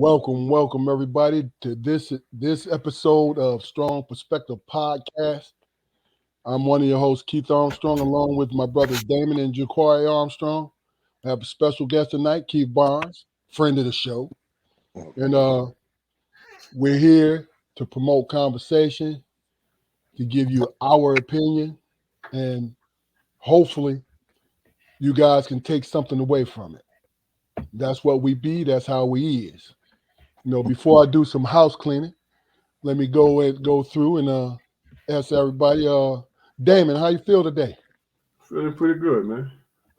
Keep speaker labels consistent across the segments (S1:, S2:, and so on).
S1: Welcome everybody to this episode of Strong Perspective Podcast. I'm one of your hosts, Keith Armstrong, along with my brothers Damon and Jaquari Armstrong. I have a special guest tonight, Keith Barnes, friend of the show. And we're here to promote conversation, to give you our opinion, and hopefully you guys can take something away from it. That's what we be, that's how we is. Before I do some house cleaning, let me go through and ask everybody. Damon, how you feel today?
S2: Feeling pretty good, man.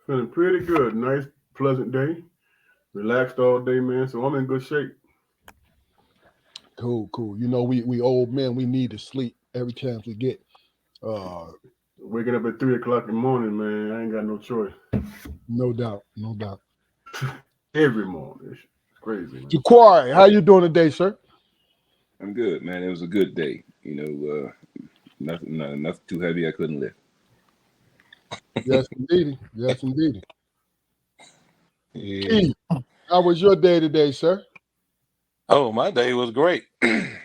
S2: Feeling pretty good. Nice, pleasant day. Relaxed all day, man. So I'm in good shape.
S1: Cool. We old men, we need to sleep every chance we get.
S2: Waking up at 3 o'clock in the morning, man. I ain't got no choice.
S1: No doubt.
S2: Every morning. It's crazy, man.
S1: Jaquari, how you doing today, sir?
S3: I'm good, man. It was a good day. Nothing too heavy I couldn't lift.
S1: Yes, indeedy. Keith, how was your day today, sir?
S4: Oh, my day was great. I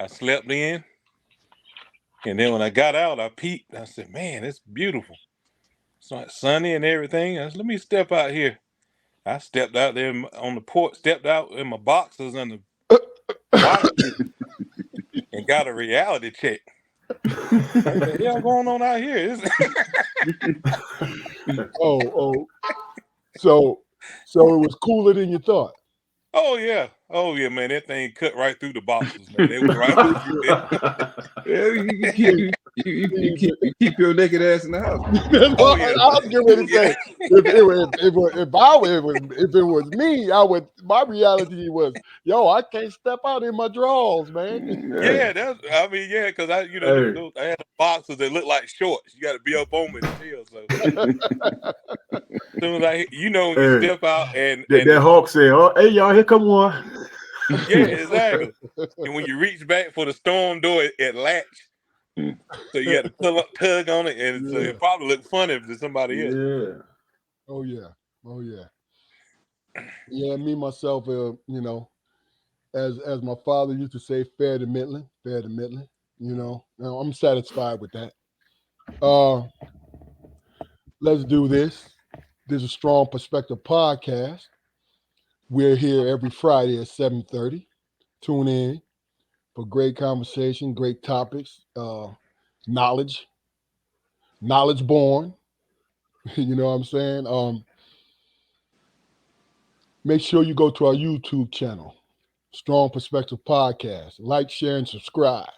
S4: slept in, and then when I got out, I peeped. I said, "Man, it's beautiful. It's sunny and everything." I said, "Let me step out here." I stepped out there on the porch, stepped out in my boxers and and got a reality check. What the hell going on out here?
S1: So it was cooler than you thought.
S4: Oh yeah, man. That thing cut right through the boxes, man. It was right through
S3: there. You keep your naked ass in the house.
S1: Oh, yeah. I was getting ready to say, if it was me, my reality was, I can't step out in my drawers, man.
S4: Yeah, because I had the boxes that look like shorts. You got to be up on me to tell. So as soon as you step out and
S2: that hawk said, "Oh, hey y'all, here come one."
S4: Yeah, exactly. And when you reach back for the storm door, it latch. So you got to tug on it, and so it probably looked funny to somebody else.
S2: Yeah.
S1: Oh yeah. Yeah, me myself, as my father used to say, fair to middling. Now I'm satisfied with that. Let's do this. This is Strong Perspective Podcast. We're here every Friday at 7:30. Tune in for great conversation, great topics, knowledge born. You know what I'm saying? Make sure you go to our YouTube channel, Strong Perspective Podcast. Like, share, and subscribe.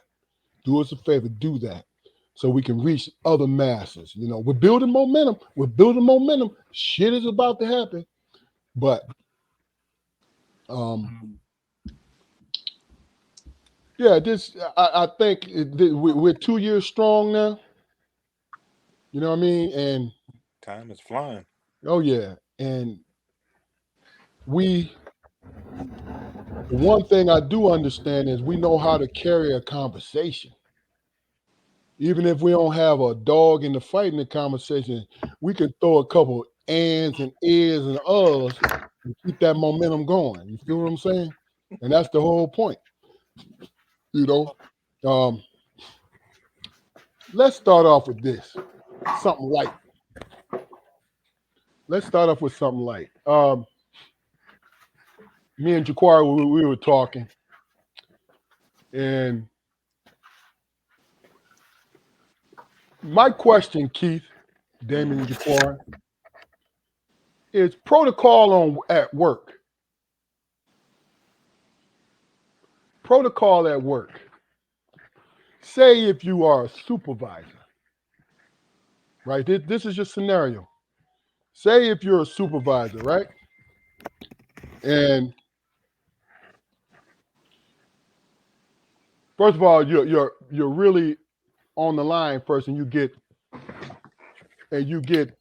S1: Do us a favor, do that, so we can reach other masses. We're building momentum. Shit is about to happen. But I think we're 2 years strong now. You know what I mean? And
S4: time is flying.
S1: Oh yeah. And the one thing I do understand is we know how to carry a conversation. Even if we don't have a dog in the fight in the conversation, we can throw a couple ands and ears and uhs and keep that momentum going. You feel what I'm saying? And that's the whole point. Let's start off with this. Something light. Let's start off with something light. Me and Jaquari, we were talking, and my question, Keith, Damon, and Jaquari, is protocol at work. Protocol at work. Say if you are a supervisor, right? This is your scenario. Say if you're a supervisor, right? And first of all, you're really on the line first, and you get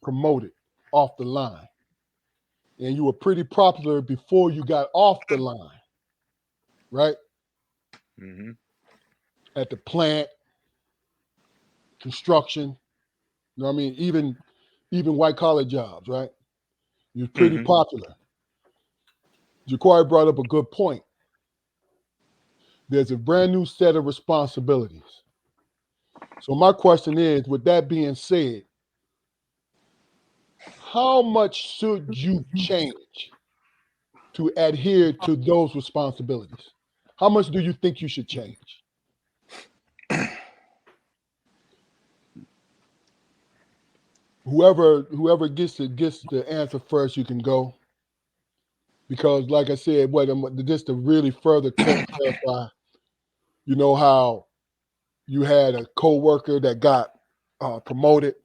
S1: promoted off the line. And you were pretty popular before you got off the line, right?
S4: Mm-hmm.
S1: At the plant, construction, you know what I mean? Even white collar jobs, right? You're pretty popular. Jaquari brought up a good point. There's a brand new set of responsibilities. So my question is, with that being said, how much should you change to adhere to those responsibilities? How much do you think you should change? Whoever gets the answer first, you can go. Because, like I said, just to really further clarify, you know how you had a coworker that got promoted,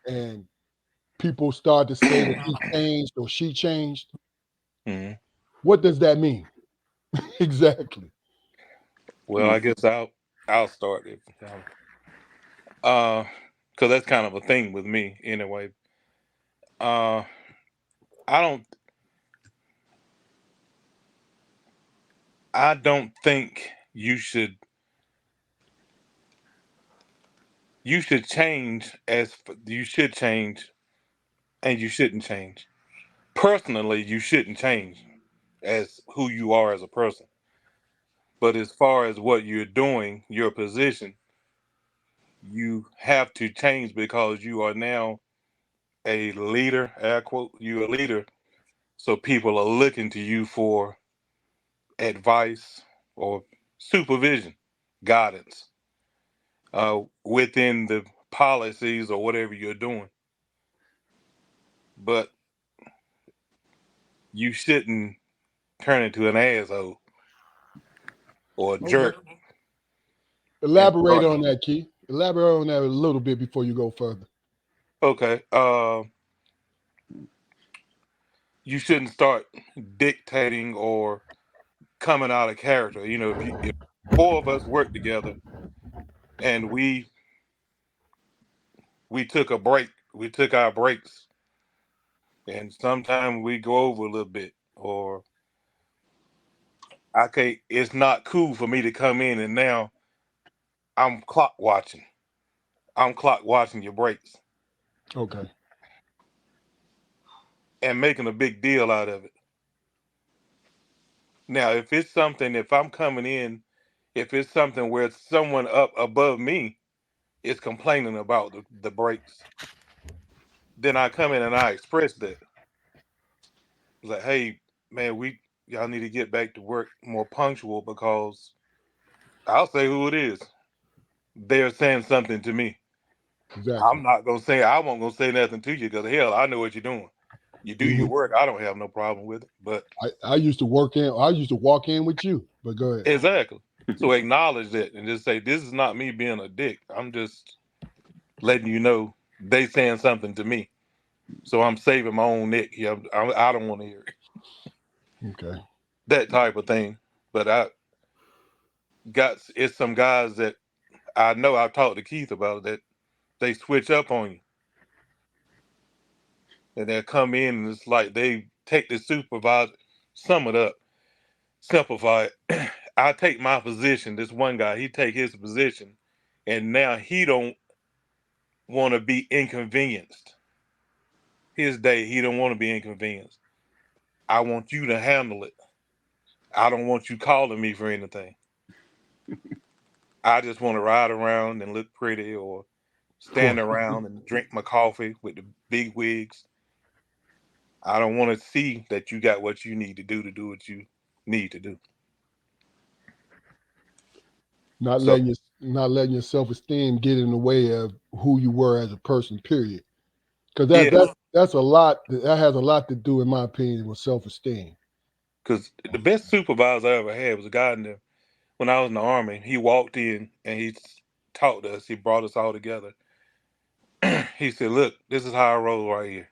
S1: and people started to say that he changed or she changed.
S4: Mhm.
S1: What does that mean exactly?
S4: Well, I guess I'll start it. Because that's kind of a thing with me anyway. Uh, I don't think you should change you should change, and you shouldn't change. Personally, you shouldn't change as who you are as a person. But as far as what you're doing, your position, you have to change because you are now a leader, air quote, you're a leader. So people are looking to you for advice or supervision, guidance within the policies or whatever you're doing. But you shouldn't turn into an asshole or a jerk. And
S1: Elaborate
S4: start,
S1: on that, Key. Elaborate on that a little bit before you go further.
S4: okay, you shouldn't start dictating or coming out of character. You know, if four of us work together and we took a break, we took our breaks, and sometimes we go over a little bit, or okay, it's not cool for me to come in and now I'm clock watching. I'm clock watching your breaks
S1: Okay.
S4: and making a big deal out of it. Now, if I'm coming in, if it's something where someone up above me is complaining about the breaks, then I come in and I express that. Like, hey, man, y'all need to get back to work more punctual because I'll say who it is. They're saying something to me.
S1: Exactly.
S4: I'm not gonna say I won't gonna say nothing to you because hell, I know what you're doing. You do your work. I don't have no problem with it. But
S1: I used to walk in with you, but go ahead.
S4: exactly. So acknowledge that and just say, this is not me being a dick. I'm just letting you know they saying something to me. So I'm saving my own neck here. I don't want to hear it.
S1: Okay.
S4: That type of thing. But it's some guys that I know I've talked to Keith about it, that they switch up on you. And they'll come in and it's like they take the supervisor, sum it up, simplify it. I take my position. This one guy, he take his position, and now he don't want to be inconvenienced. His day, he don't want to be inconvenienced. I want you to handle it. I don't want you calling me for anything. I just want to ride around and look pretty or stand around and drink my coffee with the big wigs. I don't want to see that you got what you need to do what you need to do.
S1: not
S4: So
S1: letting your self-esteem get in the way of who you were as a person, period. Because
S4: yeah,
S1: that's a lot. That has a lot to do, in my opinion, with self-esteem.
S4: because the best supervisor I ever had was a guy when I was in the Army. He walked in and he taught us. He brought us all together. He said, "Look, this is how I roll right here."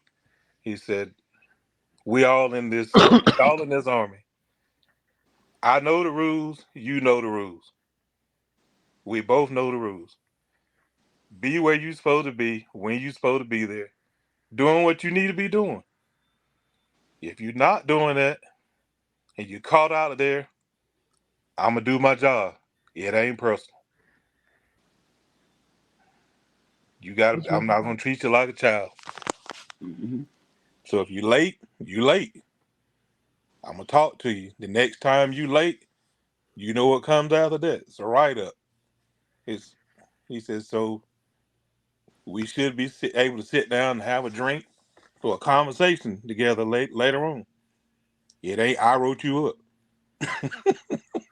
S4: He said, We all in this army. I know the rules, you know the rules. We both know the rules. Be where you supposed to be, when you supposed to be there, doing what you need to be doing. If you're not doing that and you're caught out of there, I'm gonna do my job. It ain't personal. I'm not gonna treat you like a child.
S3: Mhm.
S4: So if you're late, you late. I'm gonna talk to you. The next time you late, you know what comes after that. It's a write up. He says, so we should be able to sit down and have a drink or a conversation together later on. It ain't I wrote you up.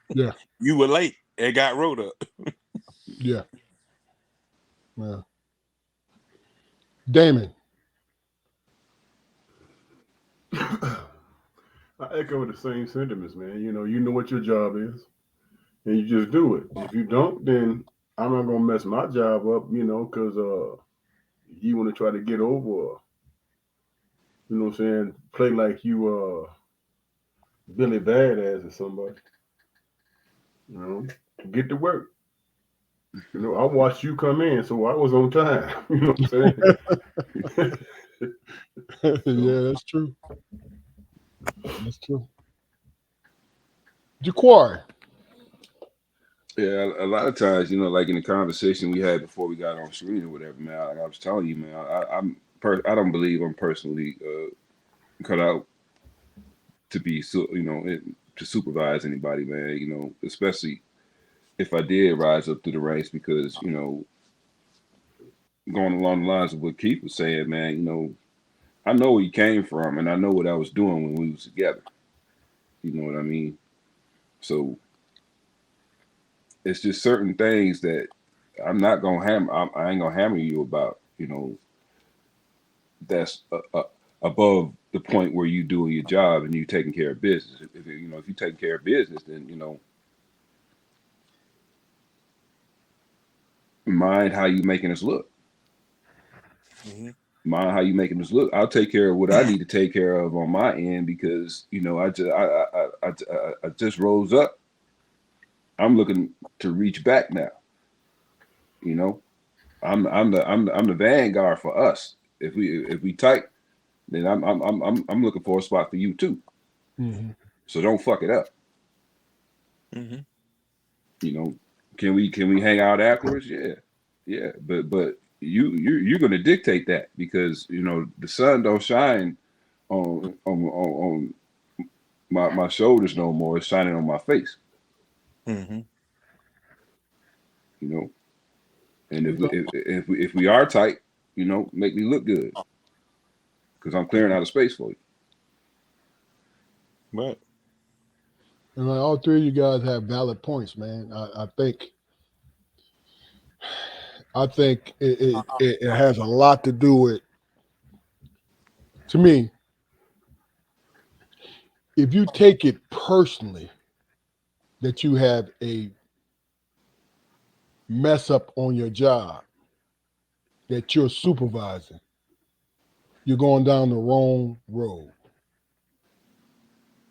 S1: Yeah.
S4: You were late and got wrote up.
S1: Yeah. Yeah. Damon.
S2: I echo the same sentiments, man. You know what your job is, and you just do it. If you don't, then I'm not gonna mess my job up, because you want to try to get over, you know what I'm saying, play like you Billy Badass or somebody. Get to work. I watched you come in, so I was on time. You know what I'm saying?
S1: Yeah, that's true. That's true. Jaquari.
S3: Yeah, a lot of times, like in the conversation we had before we got on screen or whatever, man. Like I was telling you, man, I don't believe I'm personally cut out to be to supervise anybody, man. Especially if I did rise up through the ranks, because going along the lines of what Keith was saying, man, I know where he came from, and I know what I was doing when we was together. You know what I mean? So it's just certain things that I'm not gonna hammer. I ain't gonna hammer you about. That's above the point where you doing your job and you taking care of business. If you taking care of business, then mind how you making us look.
S4: Mm-hmm.
S3: Mind how you making us look. I'll take care of what I need to take care of on my end, because I just rose up. I'm looking to reach back now. I'm the vanguard for us. If we tight, then I'm looking for a spot for you too.
S1: Mm-hmm.
S3: So don't fuck it up.
S4: Mm-hmm.
S3: Can we hang out afterwards? Yeah. But you're gonna dictate that, because the sun don't shine on my shoulders no more. It's shining on my face.
S4: Mm-hmm.
S3: And if we are tight, make me look good, because I'm clearing out a space for you.
S4: Right.
S1: And like, all three of you guys have valid points, man. I think it has a lot to do with, to me, if you take it personally that you have a mess up on your job that you're supervising, you're going down the wrong road.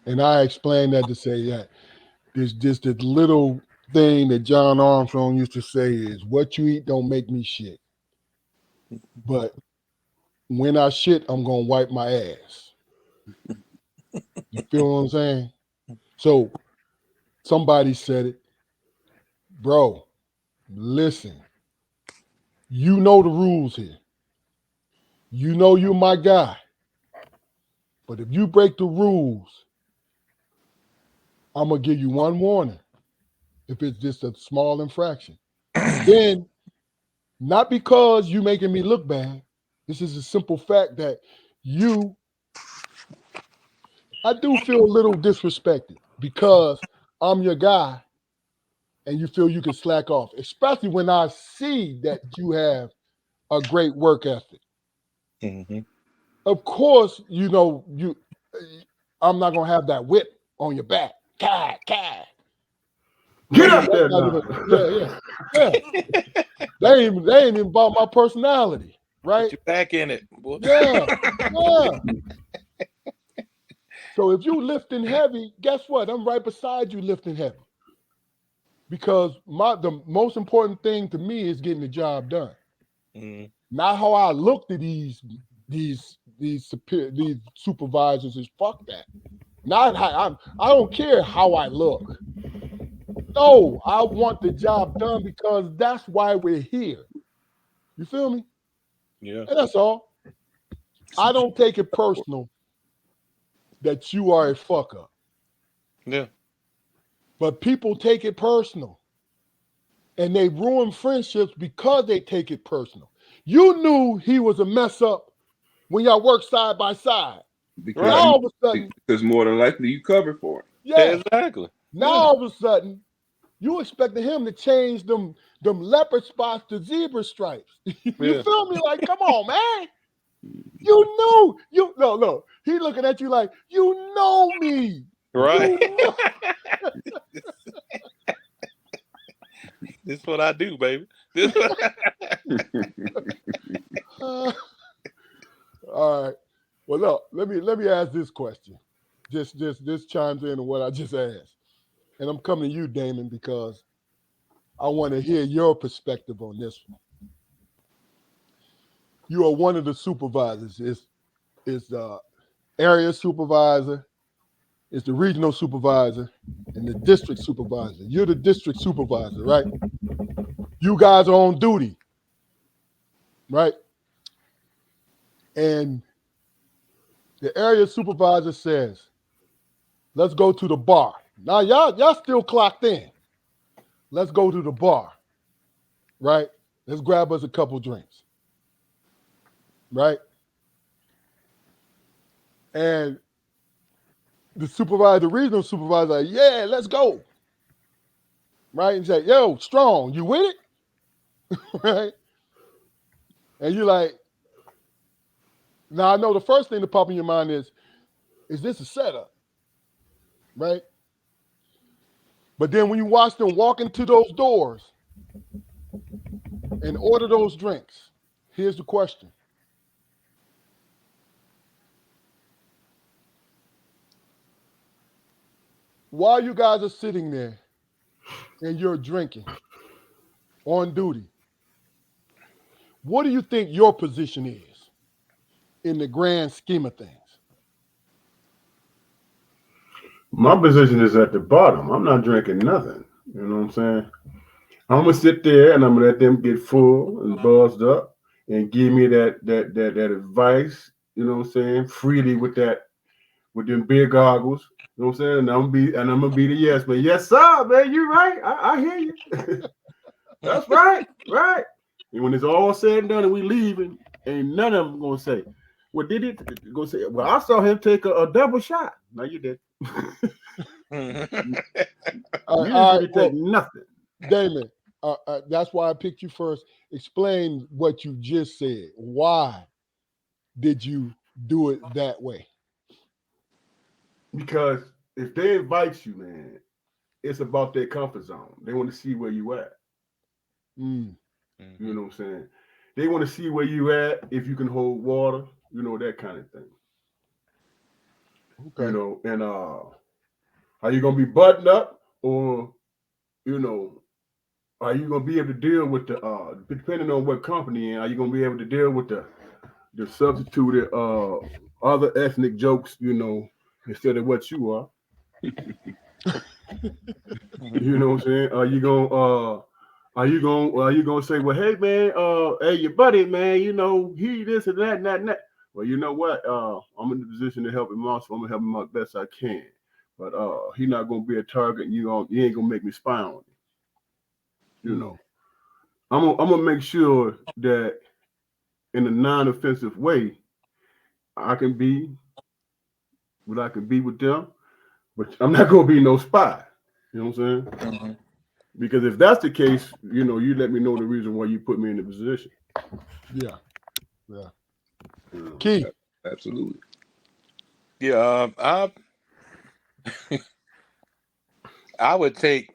S1: And I explained that to say that there's just this little thing that John Armstrong used to say is, what you eat don't make me shit. But when I shit, I'm going to wipe my ass. You feel what I'm saying? So somebody said it. Bro, listen. You know the rules here. You know you're my guy. But if you break the rules, I'm going to give you one warning. If it's just a small infraction. Then, not because you making me look bad, this is a simple fact that I do feel a little disrespected because I'm your guy and you feel you can slack off, especially when I see that you have a great work ethic.
S4: Mm-hmm.
S1: Of course, I'm not gonna have that whip on your back. God.
S2: Get out there now.
S1: Yeah. They ain't even about my personality, right?
S4: Put your back in it, boy.
S1: Yeah. So if you lifting heavy, guess what? I'm right beside you lifting heavy. Because the most important thing to me is getting the job done.
S4: Mm-hmm.
S1: Not how I look to these supervisors is fuck that. Not how I don't care how I look. No, I want the job done because that's why we're here. You feel me?
S4: Yeah.
S1: And that's all. I don't take it personal that you are a fuck up.
S4: Yeah.
S1: But people take it personal. And they ruin friendships because they take it personal. You knew he was a mess up when y'all worked side by side.
S3: Because
S4: Right.
S1: Now all of a sudden,
S3: because more than likely you covered for it.
S1: yeah.
S4: Exactly.
S1: Now
S4: Yeah.
S1: all of a sudden, you expecting him to change them leopard spots to zebra stripes. You
S4: Yeah.
S1: feel me? Like, come on, man. You knew. No. He looking at you like, you know me.
S4: Right.
S1: You know.
S4: This is what I do, baby. This
S1: All right. Well, look, let me ask this question. Just this chimes in on what I just asked. And I'm coming to you, Damon, because I want to hear your perspective on this one. You are one of the supervisors. It's the area supervisor, it's the regional supervisor, and the district supervisor. You're the district supervisor, right? You guys are on duty, right? And the area supervisor says, let's go to the bar. Now y'all still clocked in. Let's go to the bar, right? Let's grab us a couple drinks, right? And the regional supervisor, like, yeah, let's go, right? And say, yo, Strong, you with it, right? And you're like, now I know the first thing to pop in your mind is this a setup, right? But then when you watch them walk into those doors and order those drinks, here's the question. While you guys are sitting there and you're drinking on duty, what do you think your position is in the grand scheme of things?
S2: My position is at the bottom. I'm not drinking nothing. You know what I'm saying? I'm gonna sit there and I'm gonna let them get full and buzzed up and give me that advice. You know what I'm saying? Freely with them big goggles. You know what I'm saying? And I'm gonna be the yes man. Yes sir, man. You right. I hear you. That's right. Right. And when it's all said and done and we leaving, ain't none of them gonna say, "Well, did it?" Go say, "Well, I saw him take a double shot." No, you did.
S1: All
S2: You
S1: right,
S2: didn't take nothing.
S1: Damon, that's why I picked you first. Explain what you just said. Why did you do it that way?
S2: Because if they invite you, man, it's about their comfort zone. They want to see where you at.
S1: Mm.
S2: You know what I'm saying? They want to see where you at, if you can hold water, you know, that kind of thing.
S1: Okay.
S2: You know, and are you gonna be buttoned up, or you know, are you gonna be able to deal with the depending on what company, and are you gonna be able to deal with the substituted other ethnic jokes, you know, instead of what you are? You know what I'm saying? Are you gonna say, well, hey man, hey your buddy, man, you know, he this and that and that and that. Well, you know what? I'm in the position to help him out, so I'm gonna help him out best I can. But he's not gonna be a target, and you ain't gonna make me spy on him. You know. I'm gonna make sure that in a non-offensive way, I can be what I can be with them, but I'm not gonna be no spy. You know what I'm saying?
S4: Mhm.
S2: Because if that's the case, you know, you let me know the reason why you put me in the position.
S1: Yeah.
S2: You know.
S1: Keith.
S3: Absolutely.
S4: Yeah, I would take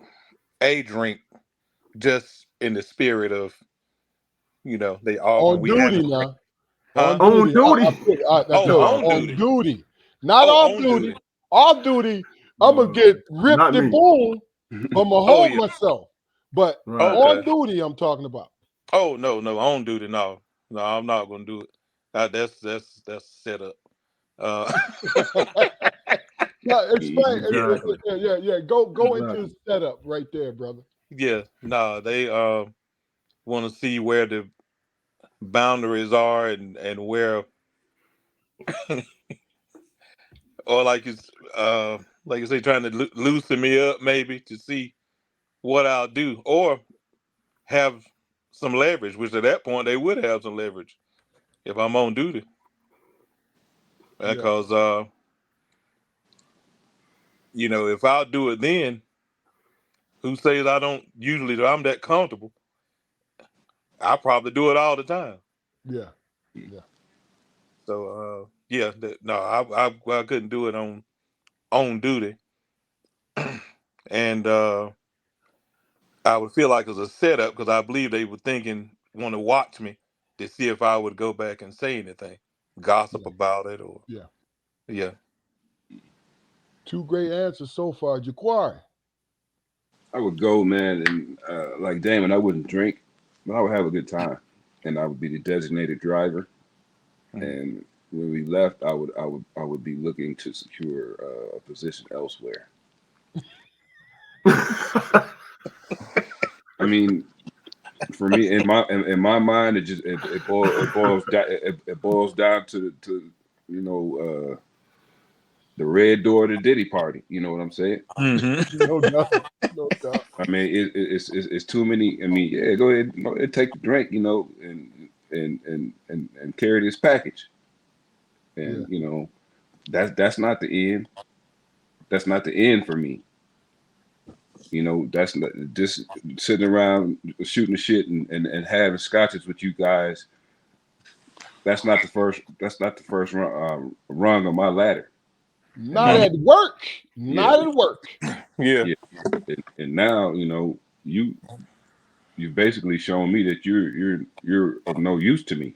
S4: a drink just in the spirit of, they all when
S1: On
S4: we having
S1: duty now.
S4: huh?
S2: On
S1: I
S2: duty.
S1: put that's
S4: Oh,
S1: all.
S4: on
S1: On
S4: duty.
S1: duty. Not
S4: Oh,
S1: off
S4: on
S1: duty.
S4: duty.
S1: Off duty, I'm gonna get ripped
S2: Not
S1: and
S2: me.
S1: boom. I'm gonna
S4: Oh
S1: hold
S4: yeah.
S1: myself. But
S2: Right.
S1: on
S4: Okay.
S1: duty, I'm talking about.
S4: Oh no, on duty. No, I'm not gonna do it. That's set up. Uh,
S1: Yeah, explain.
S2: Exactly.
S1: Yeah. Go into
S2: Exactly.
S1: the setup right there, brother.
S4: yeah, no, they want to see where the boundaries are and where or like you say, trying to loosen me up maybe to see what I'll do, or have some leverage. Which at that point they would have some leverage if I'm on duty,
S1: Yeah.
S4: because if I'll do it then, who says I don't usually do? I'm that comfortable. I probably do it all the time.
S1: Yeah.
S4: So no, I couldn't do it on duty, and I would feel like it was a setup because I believe they were want to watch me to see if I would go back and say anything, gossip about it, or
S1: Yeah.
S4: yeah.
S1: Two great answers so far, Jaquari.
S3: I would go, man, and like Damon, I wouldn't drink, but I would have a good time, and I would be the designated driver.
S4: Mhm.
S3: And when we left, I would be looking to secure a position elsewhere. I mean, for me, in my mind, it boils down to the red door to Diddy party. You know what I'm saying?
S1: No doubt. No doubt.
S3: I mean, it's too many. I mean, yeah, go ahead, take the drink, and carry this package, and that's not the end. That's not the end for me. That's not just sitting around shooting the shit and having scotches with you guys. That's not the first. That's not the first rung of my ladder.
S1: Not at work.
S3: Yeah.
S1: Not at work.
S4: Yeah.
S3: And now you've basically shown me that you're of no use to me.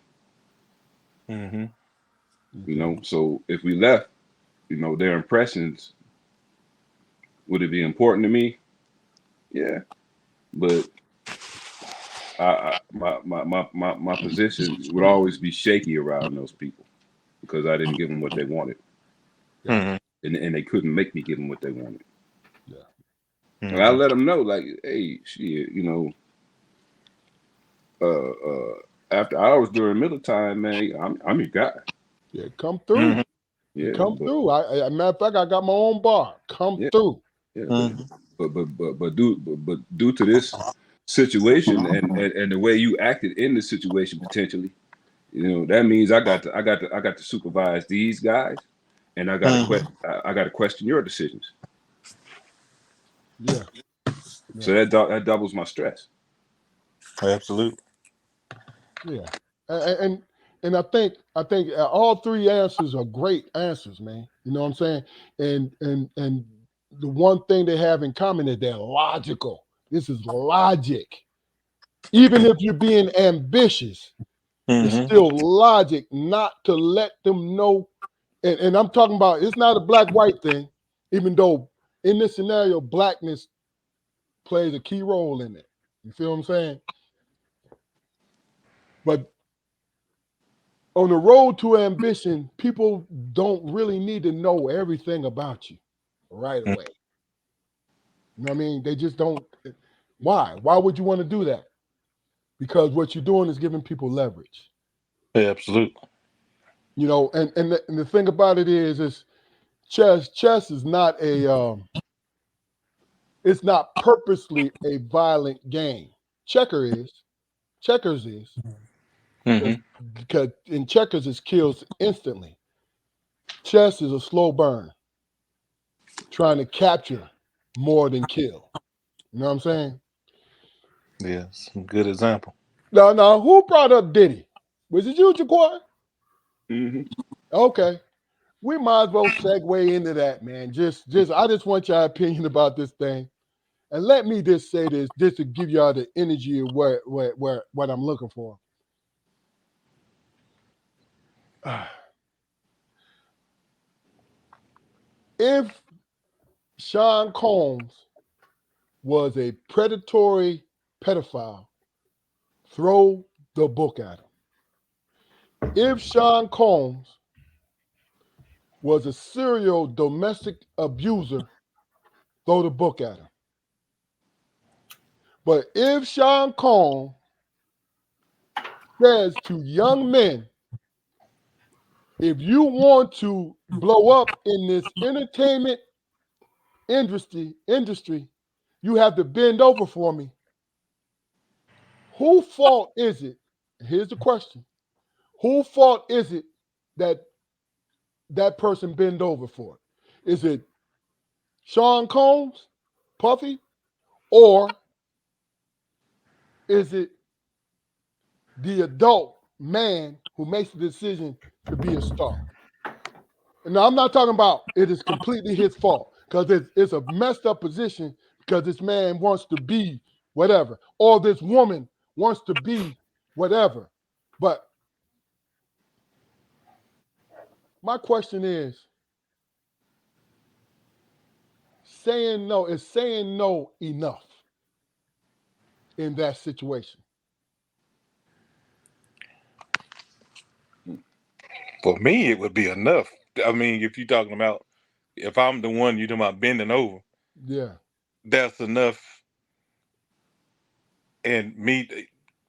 S4: Mm-hmm.
S3: So if we left, their impressions, would it be important to me? Yeah, but my position would always be shaky around those people because I didn't give them what they wanted,
S4: Mm-hmm.
S3: and they couldn't make me give them what they wanted.
S1: Yeah.
S4: Mm-hmm.
S3: And I let them know, like, hey, shit, after hours during middle time, man, I'm your guy.
S1: Yeah, come through.
S4: Mm-hmm.
S3: Yeah,
S1: through. I matter of fact, I got my own bar. Come through.
S3: Yeah,
S4: Mm-hmm.
S3: but due to this situation and the way you acted in the situation potentially, that means I got to supervise these guys, and I got to question your decisions.
S1: Yeah.
S3: So that doubles my stress.
S4: Absolutely.
S1: Yeah. And I think all three answers are great answers, man. You know what I'm saying? And the one thing they have in common is they're logical. This is logic. Even if you're being ambitious, it's still logic not to let them know. And I'm talking about, it's not a black-white thing, even though in this scenario, blackness plays a key role in it. You feel what I'm saying? But on the road to ambition, people don't really need to know everything about you right away. You know what I mean? They just don't. Why? Why would you want to do that? Because what you're doing is giving people leverage.
S4: Absolutely.
S1: And the thing about it is chess is not it's not purposely a violent game. Checkers is.
S4: Mm-hmm.
S1: Because in checkers it kills instantly. Chess is a slow burn, trying to capture more than kill. You know what I'm saying?
S4: Yeah, some good example.
S1: No. Who brought up Diddy? Was it you, Jaquan?
S3: Mm-hmm.
S1: Okay. We might as well segue into that, man. I just want your opinion about this thing. And let me just say this, just to give y'all the energy of what I'm looking for. If Sean Combs was a predatory pedophile, throw the book at him. If Sean Combs was a serial domestic abuser, throw the book at him. But if Sean Combs says to young men if you want to blow up in this entertainment industry, you have to bend over for me. Whose fault is it? Here's the question. Whose fault is it that that person bend over for it? Is it Sean Combs, Puffy, or is it the adult man who makes the decision to be a star? And now I'm not talking about it is completely his fault because it's a messed up position because this man wants to be whatever, or this woman wants to be whatever. But my question is, is saying no enough in that situation?
S4: For me, it would be enough. I mean, if you're talking about, if I'm the one you're talking about bending over,
S1: Yeah.
S4: that's enough. And me
S1: Which,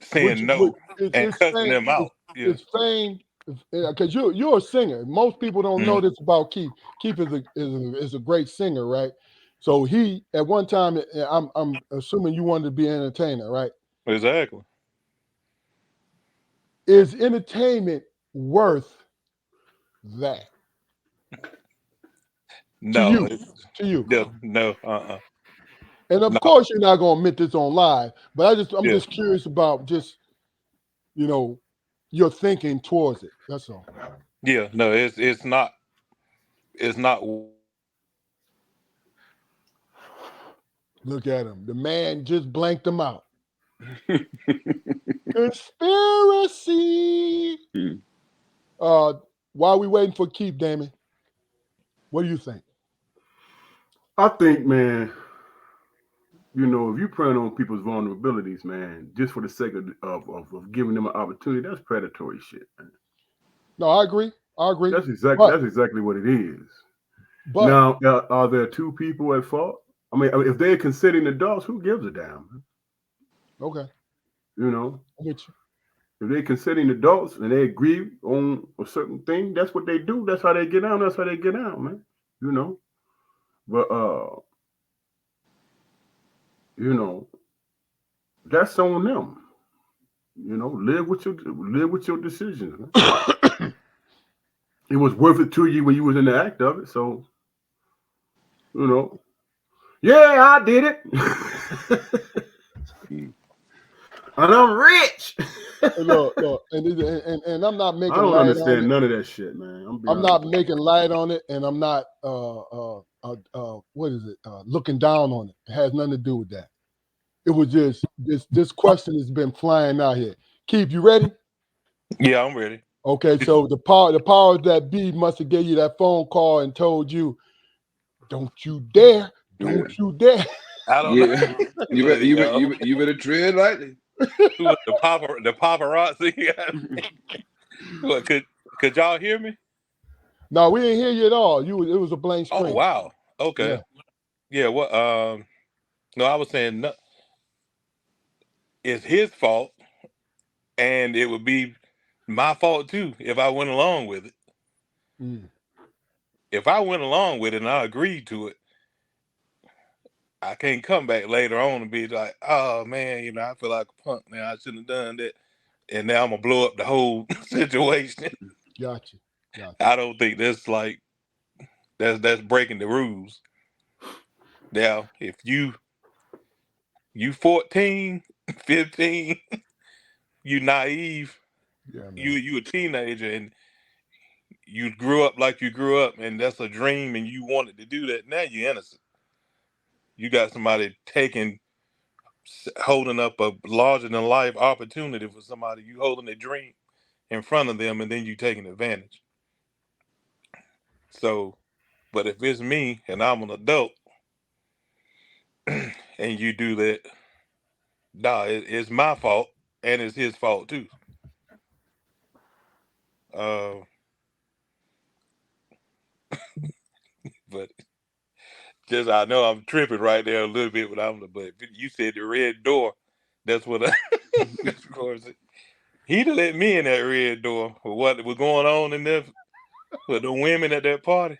S4: saying no and
S1: it's
S4: cussing
S1: fame.
S4: them out. Yeah.
S1: It's fame because you're a singer. Most people don't know this about Keith. Keith is a great singer, right? So he at one time, I'm assuming you wanted to be an entertainer, right?
S4: Exactly.
S1: Is entertainment worth that
S4: No.
S1: to you?
S4: No.
S1: And of
S4: No.
S1: course, you're not gonna admit this on live, but I'm
S4: Yeah.
S1: just curious about just your thinking towards it. That's all.
S4: Yeah. No. It's not. It's not.
S1: Look at him. The man just blanked him out. Conspiracy. While we waiting for Keith, Damon, what do you think?
S2: I think, man, if you preying on people's vulnerabilities, man, just for the sake of giving them an opportunity, that's predatory shit, man.
S1: No, I agree.
S2: That's exactly what it is.
S1: But
S2: now, are there two people at fault? I mean, if they're considering adults, who gives a damn? Man?
S1: okay,
S2: I'm
S1: with you.
S2: If they're considering adults and they agree on a certain thing, that's what they do. That's how they get out. That's how they get out, man. But that's on them. Live with your decisions. Man. It was worth it to you when you was in the act of it. So, yeah, I did it. And I'm rich.
S1: Look, and I'm not making.
S2: I don't
S1: light
S2: understand
S1: on it.
S2: none of that shit, man.
S1: I'm not making light on it, and I'm not what is it? Looking down on it. It has nothing to do with that. It was just this question has been flying out here. Keith, you ready?
S4: Yeah, I'm ready.
S1: Okay, so the power that be must have gave you that phone call and told you, "Don't you dare! Don't you dare!"
S4: I don't know.
S3: You better tread lightly.
S4: The paparazzi. What, could y'all hear me?
S1: No, we didn't hear you at all. It was a blank screen.
S4: Oh wow. Okay. Yeah. What? No, I was saying no. It's his fault, and it would be my fault too if I went along with it.
S1: Mm.
S4: If I went along with it and I agreed to it, I can't come back later on and be like, "Oh man, I feel like a punk now. I shouldn't have done that," and now I'm gonna blow up the whole situation.
S1: Gotcha.
S4: I don't think that's breaking the rules. Now, if you 14, 15, you naive,
S1: Yeah, man.
S4: you a teenager and you grew up like you grew up and that's a dream and you wanted to do that, now you're innocent. You got somebody holding up a larger than life opportunity for somebody, you holding a dream in front of them and then you taking advantage. So, but if it's me and I'm an adult and you do that, nah, it's my fault and it's his fault too. But just I know I'm tripping right there a little bit, but you said the red door. That's what of course he'd have let me in that red door for what was going on in there. But the women at that party,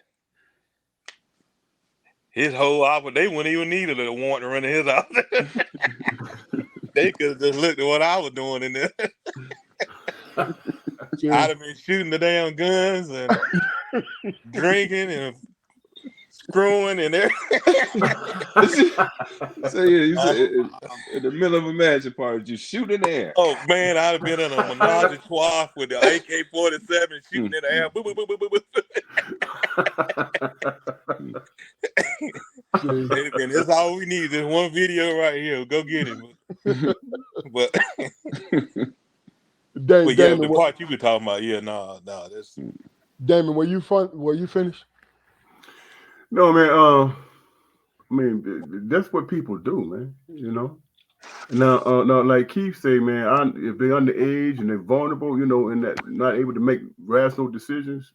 S4: his whole office, they wouldn't even need a little warrant to run in his office. They could have just looked at what I was doing in there.
S1: See?
S4: I'd have been shooting the damn guns and drinking and screwing and everything.
S3: So yeah, you said in the middle of a magic party, just shoot in the air.
S4: Oh man, I'd have been in a menage a trois with the AK-47 shooting in the air. Boop, boop, boop, boop, boop.
S1: See?
S4: And that's all we need. This one video right here. Go get him. But yeah,
S1: Damon,
S4: the part you were talking about, yeah, no, that's
S1: Damon, were you finished?
S2: No, man. I mean, that's what people do, man. You know. Now, like Keith say, man, if they're underage and they're vulnerable, you know, and that not able to make rational decisions,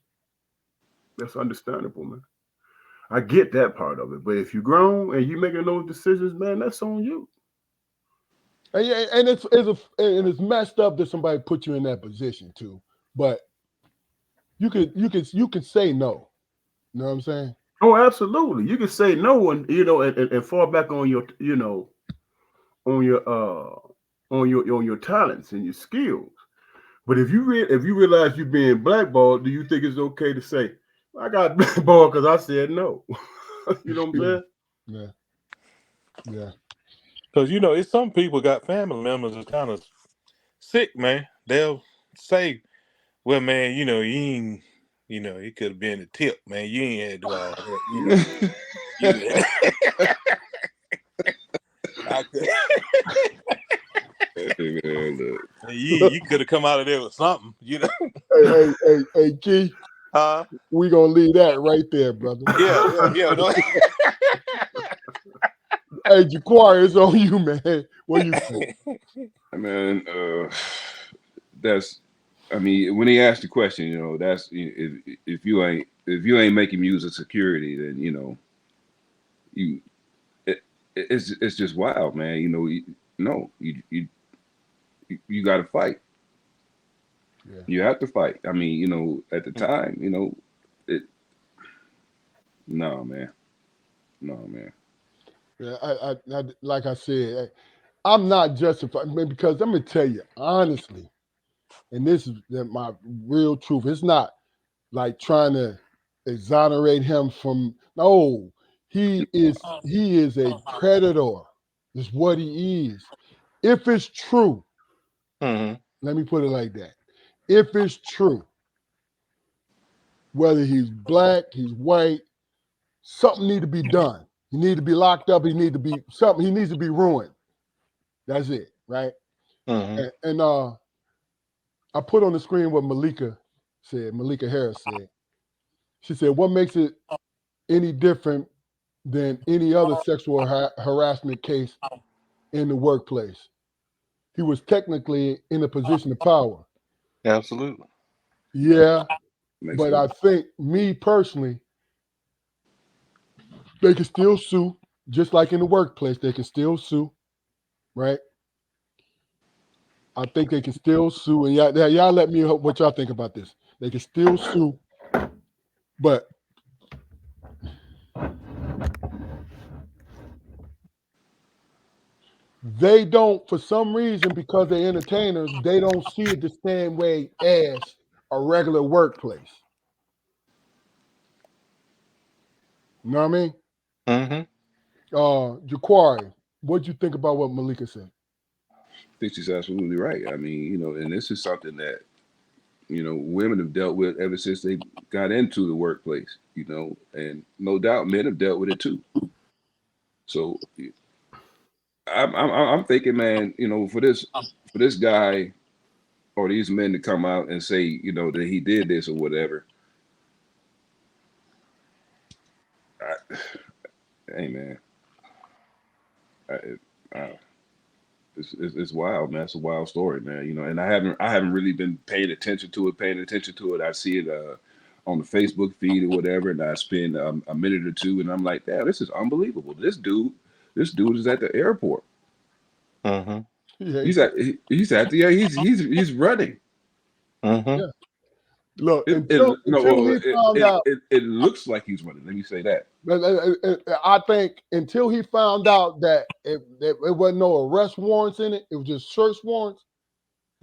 S2: that's understandable, man. I get that part of it, but if you're grown and you making those decisions, man, that's on you.
S1: And it's messed up that somebody put you in that position too. But you can say no. You know what I'm saying?
S2: Oh, absolutely. You can say no, and you know, and fall back on your, you know, on your talents and your skills. But if you realize you're being blackballed, do you think it's okay to say, I got blackballed because I said no? You know what I'm saying?
S1: Yeah.
S4: because you know, it's some people got family members that's kind of sick, man. They'll say, well, man, you know, you ain't, you know, it could have been a tip, man. You ain't had to do all that. You know, I could,
S3: Hey, man, look.
S4: you could have come out of there with something, you know.
S1: Hey, Keith, we gonna leave that right there, brother.
S4: Yeah. No.
S1: Hey, Jaquari, it's on you, man. What you think?
S3: Man, that's. I mean, when he asked the question, you know, that's if you ain't making music security, then you know, it's just wild, man. You know, you got to fight.
S1: Yeah.
S3: You have to fight. I mean, you know, at the time, you know, no, man.
S1: Yeah, I like I said, I'm not justified, because I'm gonna tell you honestly, and this is my real truth. It's not like trying to exonerate him from. No, he is a predator. Is what he is. If it's true,
S4: Mm-hmm.
S1: let me put it like that. If it's true, whether he's black, he's white, something need to be done. He need to be locked up. He need to be something. He needs to be ruined. That's it, right?
S4: Mm-hmm.
S1: And I put on the screen what Malika Harris said. She said, "What makes it any different than any other sexual harassment case in the workplace? He was technically in a position of power."
S4: Absolutely.
S1: Yeah,
S3: Makes
S1: but
S3: sense.
S1: I think, me personally, they can still sue, just like in the workplace. They can still sue, right? I think they can still sue, and y'all let me know what y'all think about this. They can still sue, but they don't, for some reason, because they're entertainers, they don't see it the same way as a regular workplace. You know what I mean?
S4: Mm-hmm.
S1: Jaquari, what'd you think about what Malika said?
S3: I think she's absolutely right. I mean, you know, and this is something that, you know, women have dealt with ever since they got into the workplace, you know, and no doubt men have dealt with it too. So I'm thinking, man, you know, for this guy or these men to come out and say, you know, that he did this or whatever. Hey, man, it's wild, man. It's a wild story, man. You know, and I haven't really been paying attention to it. I see it on the Facebook feed or whatever, and I spend a minute or two, and I'm like, damn, this is unbelievable. This dude is at the airport.
S4: Mm-hmm.
S1: Yeah,
S3: He's running.
S4: Mm-hmm.
S1: yeah. Look,
S3: It,
S1: until he found out.
S3: it looks like he's running. Let me say that.
S1: I think until he found out that it wasn't no arrest warrants in it, it was just search warrants.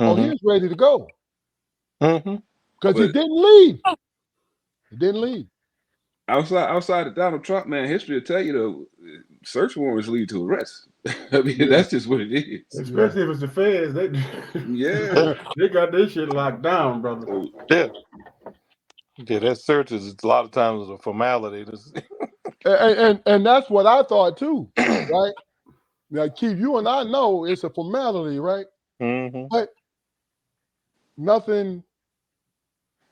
S1: Oh, he was ready to go because he didn't leave. He didn't leave.
S3: Outside of Donald Trump, man, history will tell you though, search warrants lead to arrest. I mean, that's just what it is.
S2: Especially if it's the feds, they got this shit locked down, brother.
S4: Yeah, that search is a lot of times a formality.
S1: And that's what I thought too, right? Now, Keith, you and I know it's a formality, right? But nothing.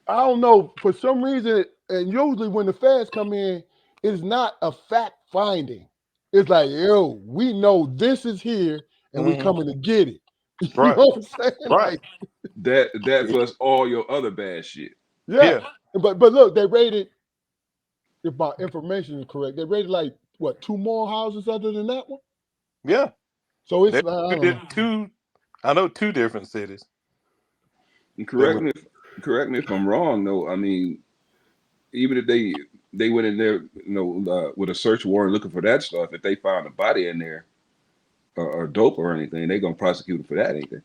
S1: I don't know. For some reason, and usually when the feds come in, it's not a fact finding. It's like, yo, we know this is here, and we coming to get it. You
S4: Right.
S1: know what I'm saying?
S4: Right.
S3: Like, that plus all your other bad shit.
S1: Yeah. But look, they raided. If my information is correct, they raided like what 2 more houses other than that one.
S4: Yeah.
S1: So it's
S4: I know 2 different cities.
S3: And correct me if I'm wrong, though. I mean, even if they went in there, with a search warrant looking for that stuff, if they found a body in there or dope or anything, they're gonna prosecute him for that, ain't they?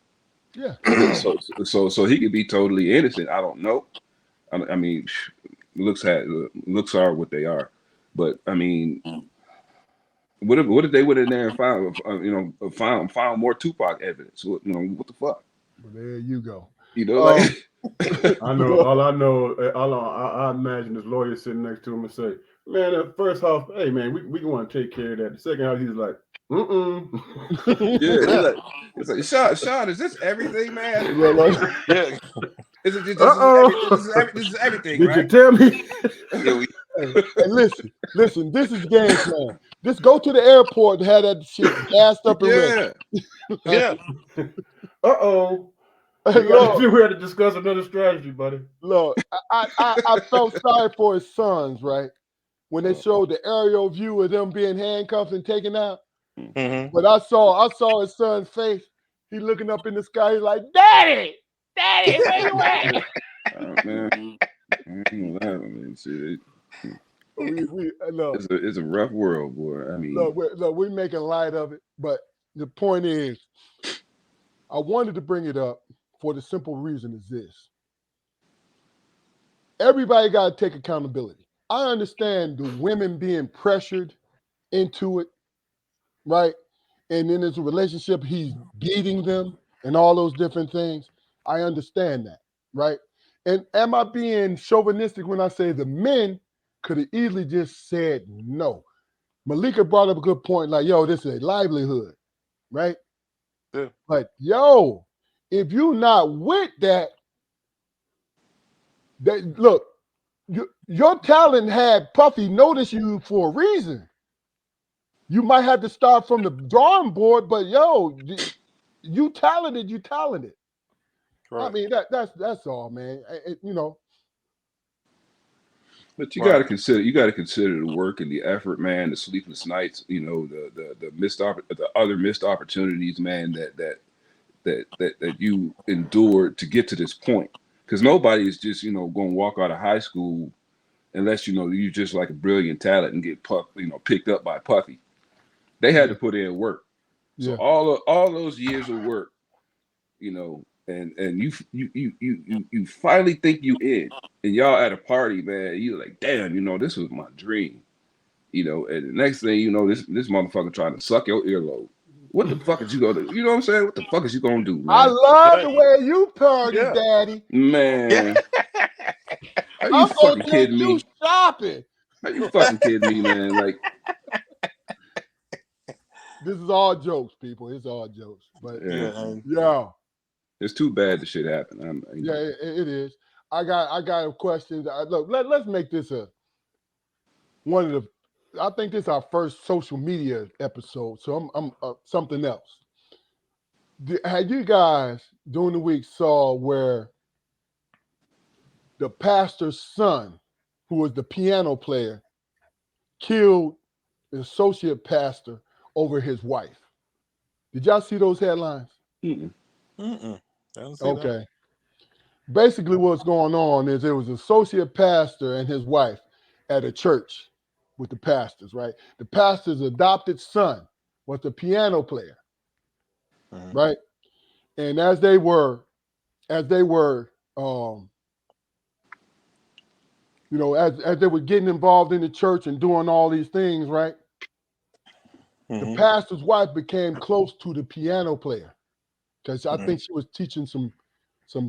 S1: Yeah.
S3: So he could be totally innocent. I don't know. I mean, looks are what they are, but I mean, what if they went in there and found more Tupac evidence? What the fuck?
S1: Well, there you go.
S2: I know. I imagine this lawyer sitting next to him and say, "Man, that first house, hey man, we want to take care of that." The second house, he's like,
S3: Yeah, it's like Sean, is this everything, man?
S4: Yeah.
S3: This is everything.
S2: Did you tell me?
S1: Hey, listen, this is game plan. Just go to the airport and have that shit gassed up and ready.
S4: Yeah.
S2: We had to discuss another strategy, buddy.
S1: Look, I felt sorry for his sons, right? When they showed the aerial view of them being handcuffed and taken out. But I saw his son's face. He looking up in the sky. He's like, "Daddy, where you at?"
S3: Man, it's a rough world, boy. I mean,
S1: look, we're making light of it, but the point is, I wanted to bring it up for the simple reason is this. Everybody got to take accountability. I understand the women being pressured into it, right? And then there's a relationship, he's beating them and all those different things. I understand that, right? And am I being chauvinistic when I say the men could have easily just said no? Malika brought up a good point, like, yo, this is a livelihood, right?
S4: Yeah.
S1: But yo, if you're not with that, look, your talent had Puffy notice you for a reason. You might have to start from the drawing board, but yo, you talented. Right. I mean, that's all, man.
S3: But you got to consider the work and the effort, man, the sleepless nights, the other missed opportunities, man, that you endured to get to this point. Because nobody is just going to walk out of high school unless you're just like a brilliant talent and get picked up by Puffy. They had to put in work. So all those years of work, and you finally think you in, and y'all at a party, man, you're like, damn, this was my dream. And the next thing you know, this motherfucker trying to suck your earlobe. What the fuck is you gonna do? You know what I'm saying? What the fuck is you gonna do, man?
S1: I love the way you party, Daddy.
S3: Man. Are you fucking kidding me?
S1: Shopping.
S3: Are you fucking kidding me, man? Like,
S1: this is all jokes, people. It's all jokes. But yeah.
S3: It's too bad the shit happened.
S1: It is. I got a question. Look, let's make this I think this is our first social media episode, so I'm something else. Had you guys during the week saw where the pastor's son, who was the piano player, killed the associate pastor over his wife? Did y'all see those headlines?
S3: Mm-mm.
S4: I don't see
S1: Okay.
S4: that.
S1: basically what's going on is there was an associate pastor and his wife at a church with the pastors, right? The pastor's adopted son was the piano player, right? And as they were, as they were getting involved in the church and doing all these things, right? The pastor's wife became close to the piano player because I think she was teaching some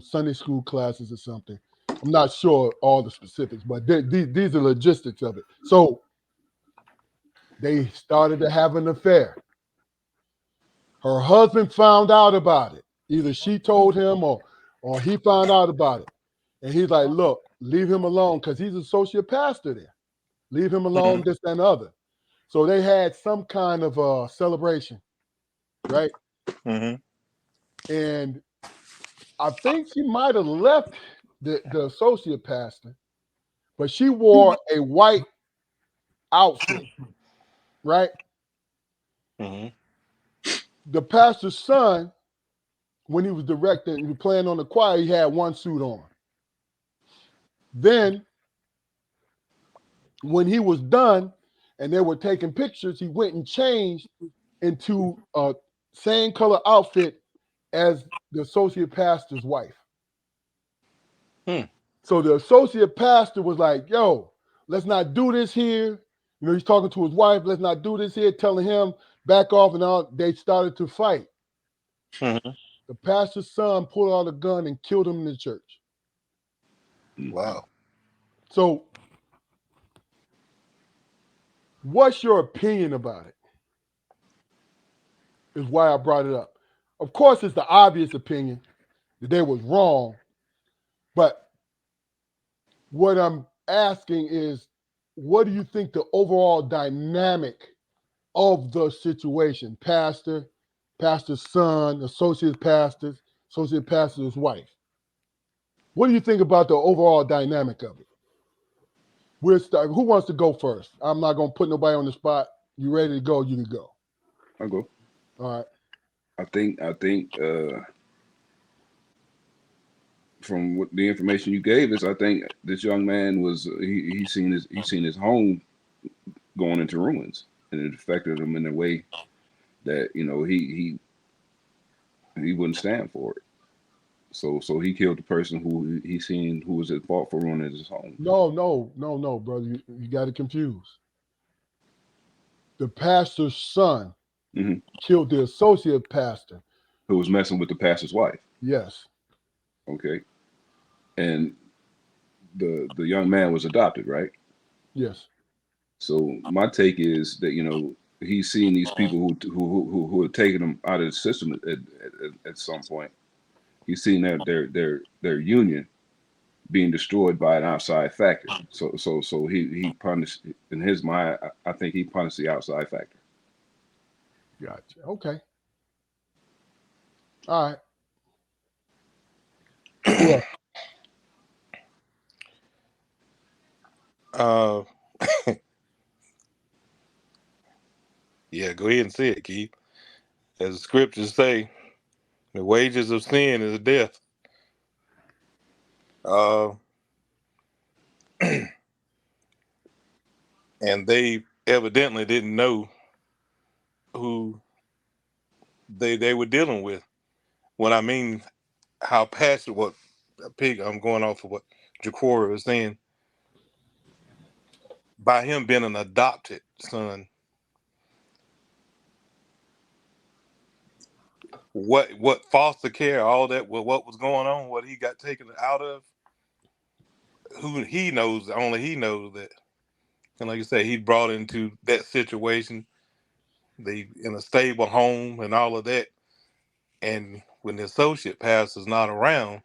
S1: Sunday school classes or something. I'm not sure all the specifics, but these are logistics of it. So they started to have an affair. Her husband found out about it. Either she told him or he found out about it. And he's like, look, leave him alone because he's associate pastor there. Leave him alone, this and the other. So they had some kind of celebration, right? And I think she might have left the associate pastor, but she wore a white outfit, right? The pastor's son, when he was directing, he was playing on the choir, he had one suit on. Then, when he was done and they were taking pictures, he went and changed into a same color outfit as the associate pastor's wife. So the associate pastor was like, yo, let's not do this here. You know, he's talking to his wife, let's not do this here, telling him back off and all. They started to fight. The pastor's son pulled out a gun and killed him in the church.
S4: Wow.
S1: So what's your opinion about it? Is why I brought it up. Of course, it's the obvious opinion that they was wrong, but what I'm asking is, what do you think the overall dynamic of the situation? Pastor's son, associate pastor's wife. What do you think about the overall dynamic of it? We'll start. Who wants to go first? I'm not going to put nobody on the spot. You ready to go? You can go.
S3: I'll go.
S1: All right.
S3: I think from what the information you gave us, I think this young man was he seen his home going into ruins, and it affected him in a way that he wouldn't stand for it. So he killed the person who he seen who was at fault for ruining his home.
S1: No, brother. You got it confused. The pastor's son killed the associate pastor
S3: who was messing with the pastor's wife.
S1: Yes.
S3: Okay. And the young man was adopted, right?
S1: Yes.
S3: So my take is that he's seen these people who had taken him out of the system at some point. He's seen their union being destroyed by an outside factor. So he punished, in his mind, I think he punished the outside factor.
S1: Gotcha. Okay. All right. Yeah.
S4: Yeah, go ahead and say it, Keith. As the scriptures say, the wages of sin is death. And they evidently didn't know who they were dealing with. When I mean how passionate, I'm going off of what Jacora was saying. By him being an adopted son, what foster care, all that, what was going on, what he got taken out of, who he knows, only he knows that. And like you say, he brought into that situation, they in a stable home and all of that. And when the associate pastor's not around,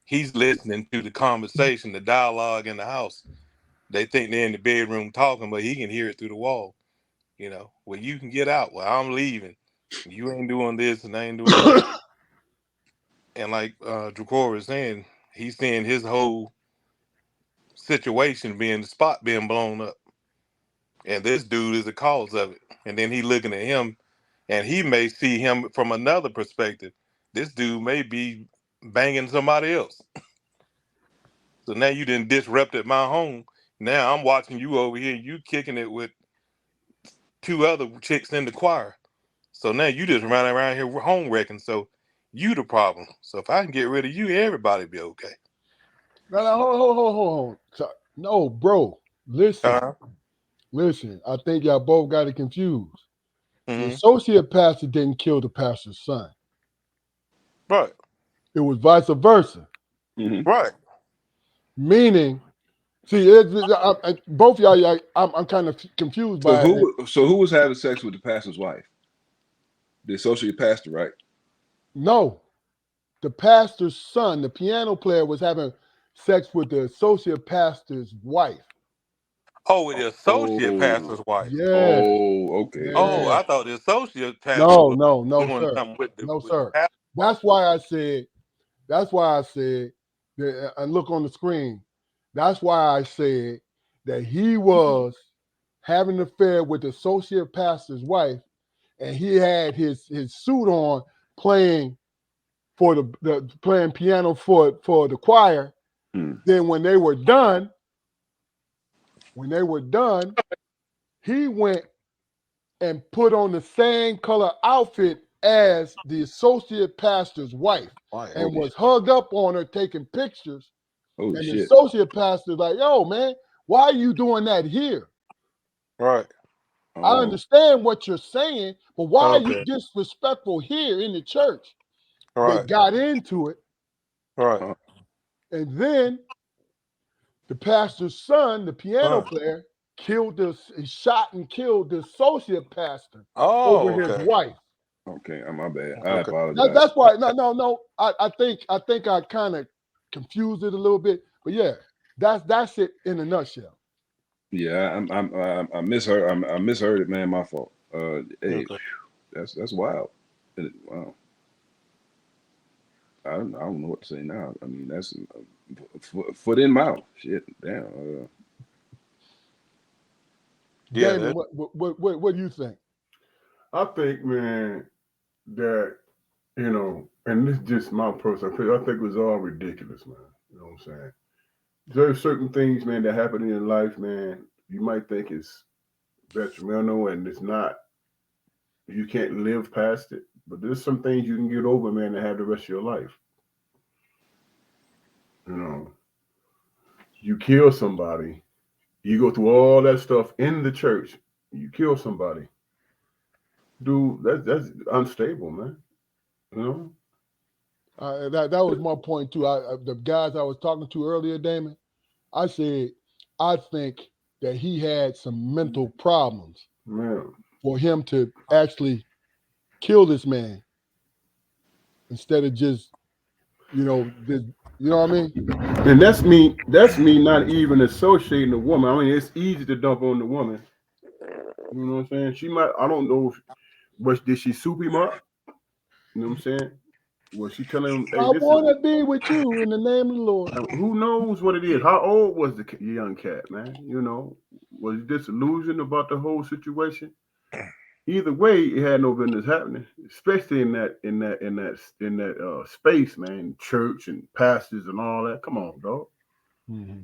S4: he's listening to the conversation, the dialogue in the house. They think they're in the bedroom talking, but he can hear it through the wall. Well, you can get out. Well, I'm leaving. You ain't doing this and I ain't doing that. And like Dracora is saying, he's seeing his whole situation being blown up. And this dude is the cause of it. And then he looking at him, and he may see him from another perspective. This dude may be banging somebody else. So now you done disrupted my home. Now I'm watching you over here. You kicking it with 2 other chicks in the choir. So now you just running around here home wrecking. So you the problem. So if I can get rid of you, everybody be okay.
S1: No, hold. So, no, bro. Listen. Listen. I think y'all both got it confused. The associate pastor didn't kill the pastor's son.
S4: Right.
S1: It was vice versa.
S4: Right.
S1: Meaning, see, both y'all, I'm kind of confused by it.
S3: So who was having sex with the pastor's wife? The associate pastor, right?
S1: No, the pastor's son, the piano player, was having sex with the associate pastor's wife.
S4: Oh, with the associate pastor's wife.
S1: Yeah.
S3: Oh, okay.
S1: Yeah.
S4: Oh, I thought the associate pastor
S1: No,
S4: was doing
S1: sir.
S4: something with the
S1: No,
S4: with
S1: sir.
S4: the
S1: That's why I said that, and look on the screen. That's why I said that he was having an affair with the associate pastor's wife, and he had his suit on playing for the playing piano for the choir. Then when they were done, he went and put on the same color outfit as the associate pastor's wife and was hugged up on her taking pictures. And the associate pastor's like, yo, man, why are you doing that here?
S4: Right.
S1: I understand what you're saying, but why are you disrespectful here in the church?
S4: Right.
S1: They got into it.
S4: Right.
S1: And then the pastor's son, the piano player, shot and killed the associate pastor over his wife.
S3: Okay, my bad. I apologize.
S1: That's why. No. I think I kind of confused it a little bit, but yeah, that's it in a nutshell.
S3: Yeah, I misheard. I misheard it, man. My fault. Hey, that's wild. Wow. I don't know what to say now. I mean, that's foot in mouth. Shit, damn.
S1: David, what do you think?
S2: I think, man, that, you know, and this is just my personal opinion, I think it was all ridiculous, man. You know what I'm saying? There's certain things, man, that happen in your life, man, you might think it's detrimental and it's not. You can't live past it. But there's some things you can get over, man, and have the rest of your life. You know, you kill somebody, you go through all that stuff in the church, you kill somebody. Dude, that's unstable, man. You know?
S1: That was my point too. The guys I was talking to earlier, Damon, I said I think that he had some mental problems for him to actually kill this man instead of just, you know what I mean?
S2: And that's me not even associating the woman. I mean, it's easy to dump on the woman. You know what I'm saying? She might, I don't know, did she soup him up? You know what I'm saying? Was she telling him, hey,
S1: I want to be with you in the name of the Lord?
S2: Who knows what it is? How old was the young cat, man? You know, was he disillusioned about the whole situation? Either way, it had no business happening, especially in that space, man. Church and pastors and all that. Come on, dog.
S1: Mm-hmm.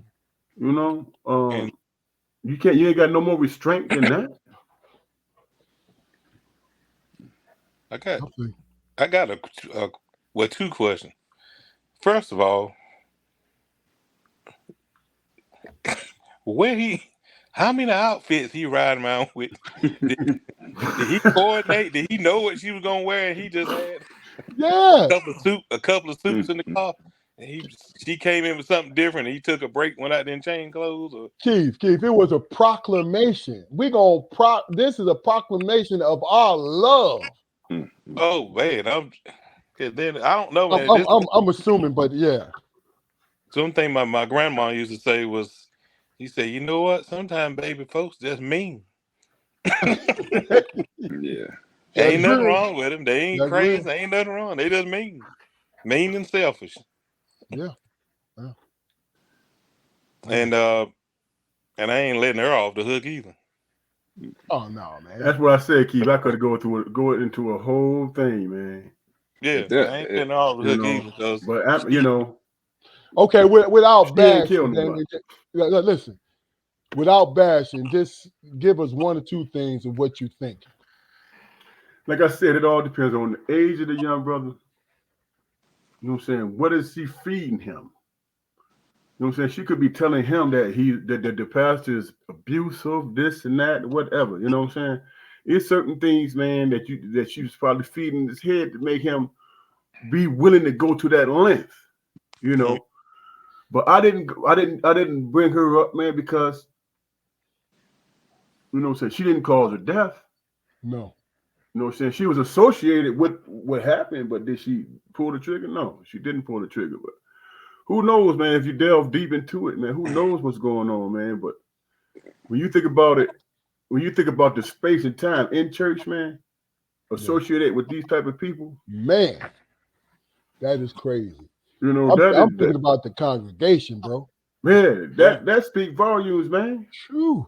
S2: You know, you ain't got no more restraint than that.
S4: I got two questions. First of all, how many outfits he riding around with? Did he coordinate? Did he know what she was gonna wear? And he just had a couple of suits in the car. And she came in with something different. And he took a break, went out there and changed clothes. Or
S1: Keith, it was a proclamation. This is a proclamation of our love.
S4: Oh man, then I don't know, man.
S1: I'm assuming, but yeah.
S4: Something my grandma used to say was, he said, you know what? Sometimes baby folks just mean.
S3: Yeah.
S4: Ain't nothing wrong with them. They ain't crazy. Ain't nothing wrong. They just mean. Mean and selfish.
S1: Yeah.
S4: And I ain't letting her off the hook either.
S1: Oh no, man.
S2: That's what I said, Keith. I could go into a whole thing, man.
S4: Yeah,
S3: That,
S4: I ain't getting all the
S2: You
S4: hook
S2: know,
S4: either. Because
S2: but you know,
S1: Okay, without
S2: she ain't
S1: bashing,
S2: killed
S1: Damon,
S2: nobody.
S1: listen, without bashing, just give us one or two things of what you think.
S2: Like I said, it all depends on the age of the young brother. You know what I'm saying? What is she feeding him? You know what I'm saying? She could be telling him that the pastor is abusive, this and that, whatever. You know what I'm saying? It's certain things, man, that she was probably feeding his head to make him be willing to go to that length. You know. But I didn't bring her up, man, because you know what I'm saying, she didn't cause her death.
S1: No.
S2: You know what I'm saying? She was associated with what happened, but did she pull the trigger? No, she didn't pull the trigger. But who knows, man, if you delve deep into it, man, who knows what's going on, man. But when you think about it, when you think about the space and time in church, man, associated with these type of people,
S1: Man, that is crazy.
S2: you know,
S1: I'm thinking about the congregation, bro.
S2: man, that speaks volumes, man.
S1: True.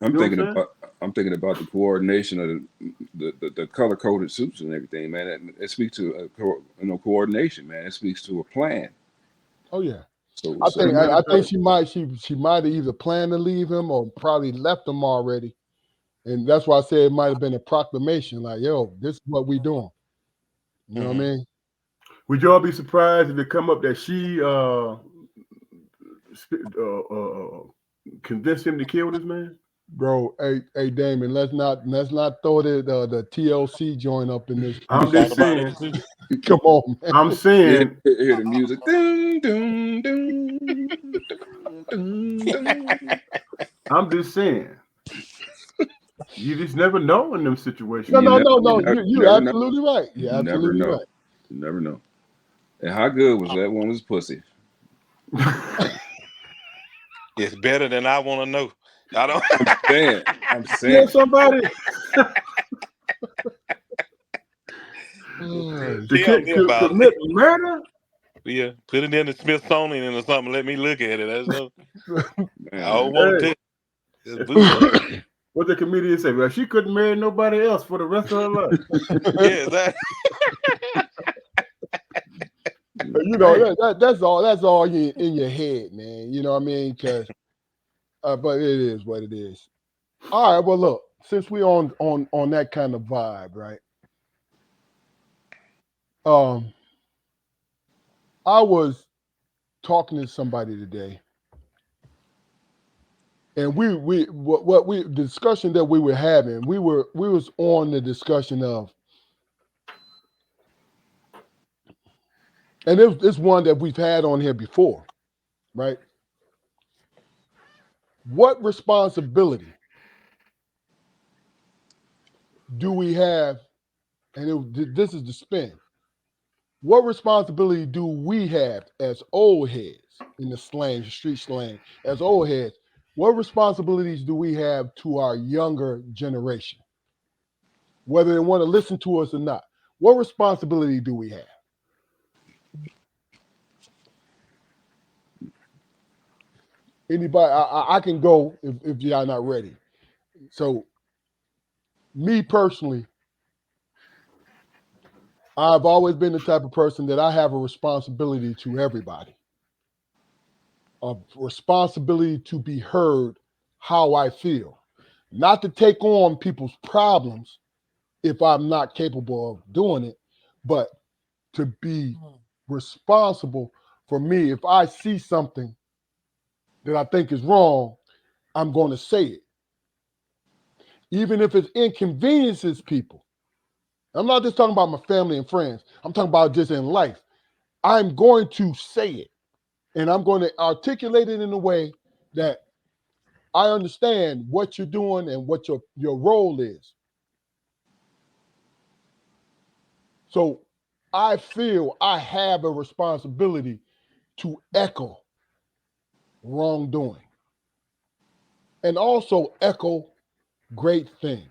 S3: I'm
S2: You know what
S3: thinking
S2: I'm saying?
S3: about the coordination of the color coded suits and everything, man. It speaks to coordination, man. It speaks to a plan.
S1: Oh yeah.
S3: So
S1: I think she might have either planned to leave him or probably left him already. And that's why I said it might have been a proclamation, like, yo, this is what we doing. You know what I mean?
S2: Would y'all be surprised if it come up that she convinced him to kill this man?
S1: Bro, hey Damon, let's not throw the TLC joint up in this.
S2: I'm just saying.
S1: Come on, man.
S2: I'm saying.
S3: hear the music. Dun, dun, dun, dun, dun.
S2: I'm just saying. You just never know in them situations.
S1: No.
S3: You
S1: You're
S3: never know.
S1: absolutely right. You're
S3: You never
S1: absolutely
S3: know.
S1: right.
S3: You never know. And how good was that woman's pussy?
S4: it's better than I want to know. I don't.
S3: I'm
S2: You
S3: saying.
S2: know somebody
S4: Tell me about
S2: commit
S4: it.
S2: murder?
S4: Yeah, put it in the Smithsonian or something. Let me look at it. That's no. I
S3: Man,
S4: don't want to
S2: Hey,
S4: tell. It's voodoo.
S2: what the comedian say? Well, she couldn't marry nobody else for the rest of her life.
S4: Yeah, that.
S1: You know, that's all in your head, man. You know what I mean? Because but it is what it is. All right, well, look, since we on that kind of vibe, right? I was talking to somebody today, and the discussion that we were having, we was on the discussion of, and it's one that we've had on here before, right? What responsibility do we have? And this is the spin. What responsibility do we have as old heads in the slang, street slang, as old heads? What responsibilities do we have to our younger generation? Whether they want to listen to us or not. What responsibility do we have? Anybody, I can go if y'all not ready. So, me personally, I've always been the type of person that I have a responsibility to everybody. A responsibility to be heard how I feel. Not to take on people's problems if I'm not capable of doing it, but to be responsible for me. If I see something that I think is wrong, I'm going to say it. Even if it inconveniences people. I'm not just talking about my family and friends. I'm talking about just in life. I'm going to say it. And I'm going to articulate it in a way that I understand what you're doing and what your role is. So I feel I have a responsibility to echo wrongdoing and also echo great things.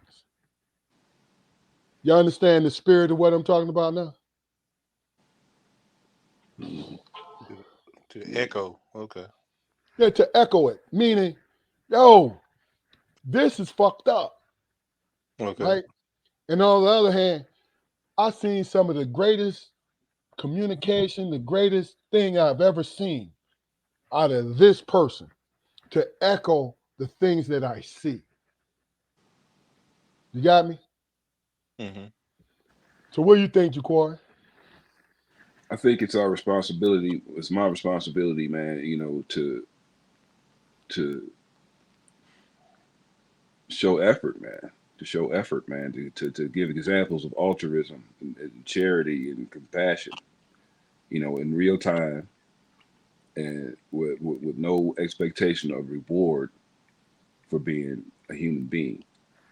S1: You understand the spirit of what I'm talking about now?
S4: To echo. Okay.
S1: Yeah, to echo it, meaning, yo, this is fucked up,
S4: Okay.
S1: right? And on the other hand, I've seen some of the greatest communication, the greatest thing I've ever seen out of this person to echo the things that I see. You got me?
S4: Mm-hmm.
S1: So what do you think, Jaquari?
S3: I think it's our responsibility. It's my responsibility, man. You know, to show effort, man. To show effort, man. To give examples of altruism and charity and compassion. You know, in real time and with no expectation of reward for being a human being,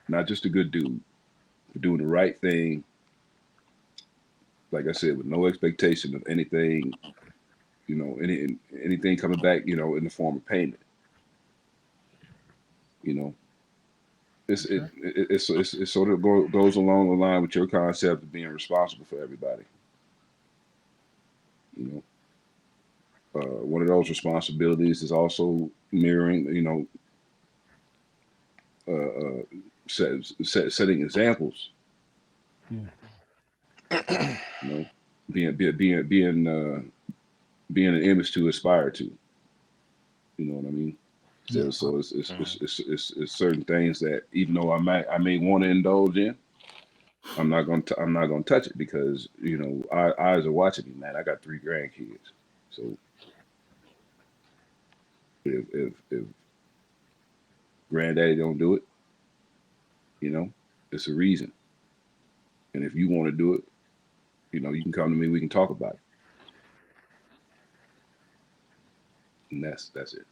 S3: not just a good dude, for doing the right thing. Like I said, with no expectation of anything, you know, anything coming back, you know, in the form of payment. You know,
S1: Okay.
S3: it sort of goes along the line with your concept of being responsible for everybody. You know, one of those responsibilities is also mirroring, you know, setting examples.
S1: Yeah.
S3: You know, being an image to aspire to. You know what I mean?
S1: Yeah.
S3: So it's certain things that even though I may want to indulge in, I'm not gonna touch it because you know eyes are watching me, man. I got 3 grandkids, so if granddaddy don't do it, you know, it's a reason. And if you want to do it, you know, you can come to me. We can talk about it. And that's it.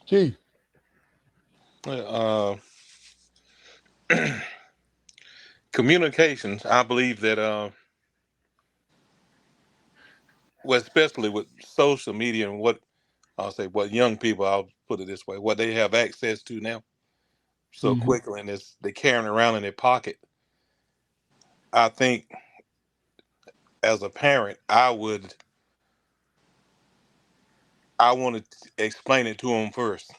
S1: Keith.
S4: Uh, communications. I believe that, well, especially with social media and what I'll say, what young people, I'll put it this way, what they have access to now so
S1: Mm-hmm.
S4: quickly, and they're carrying around in their pocket. I think as a parent, I want to explain it to them first.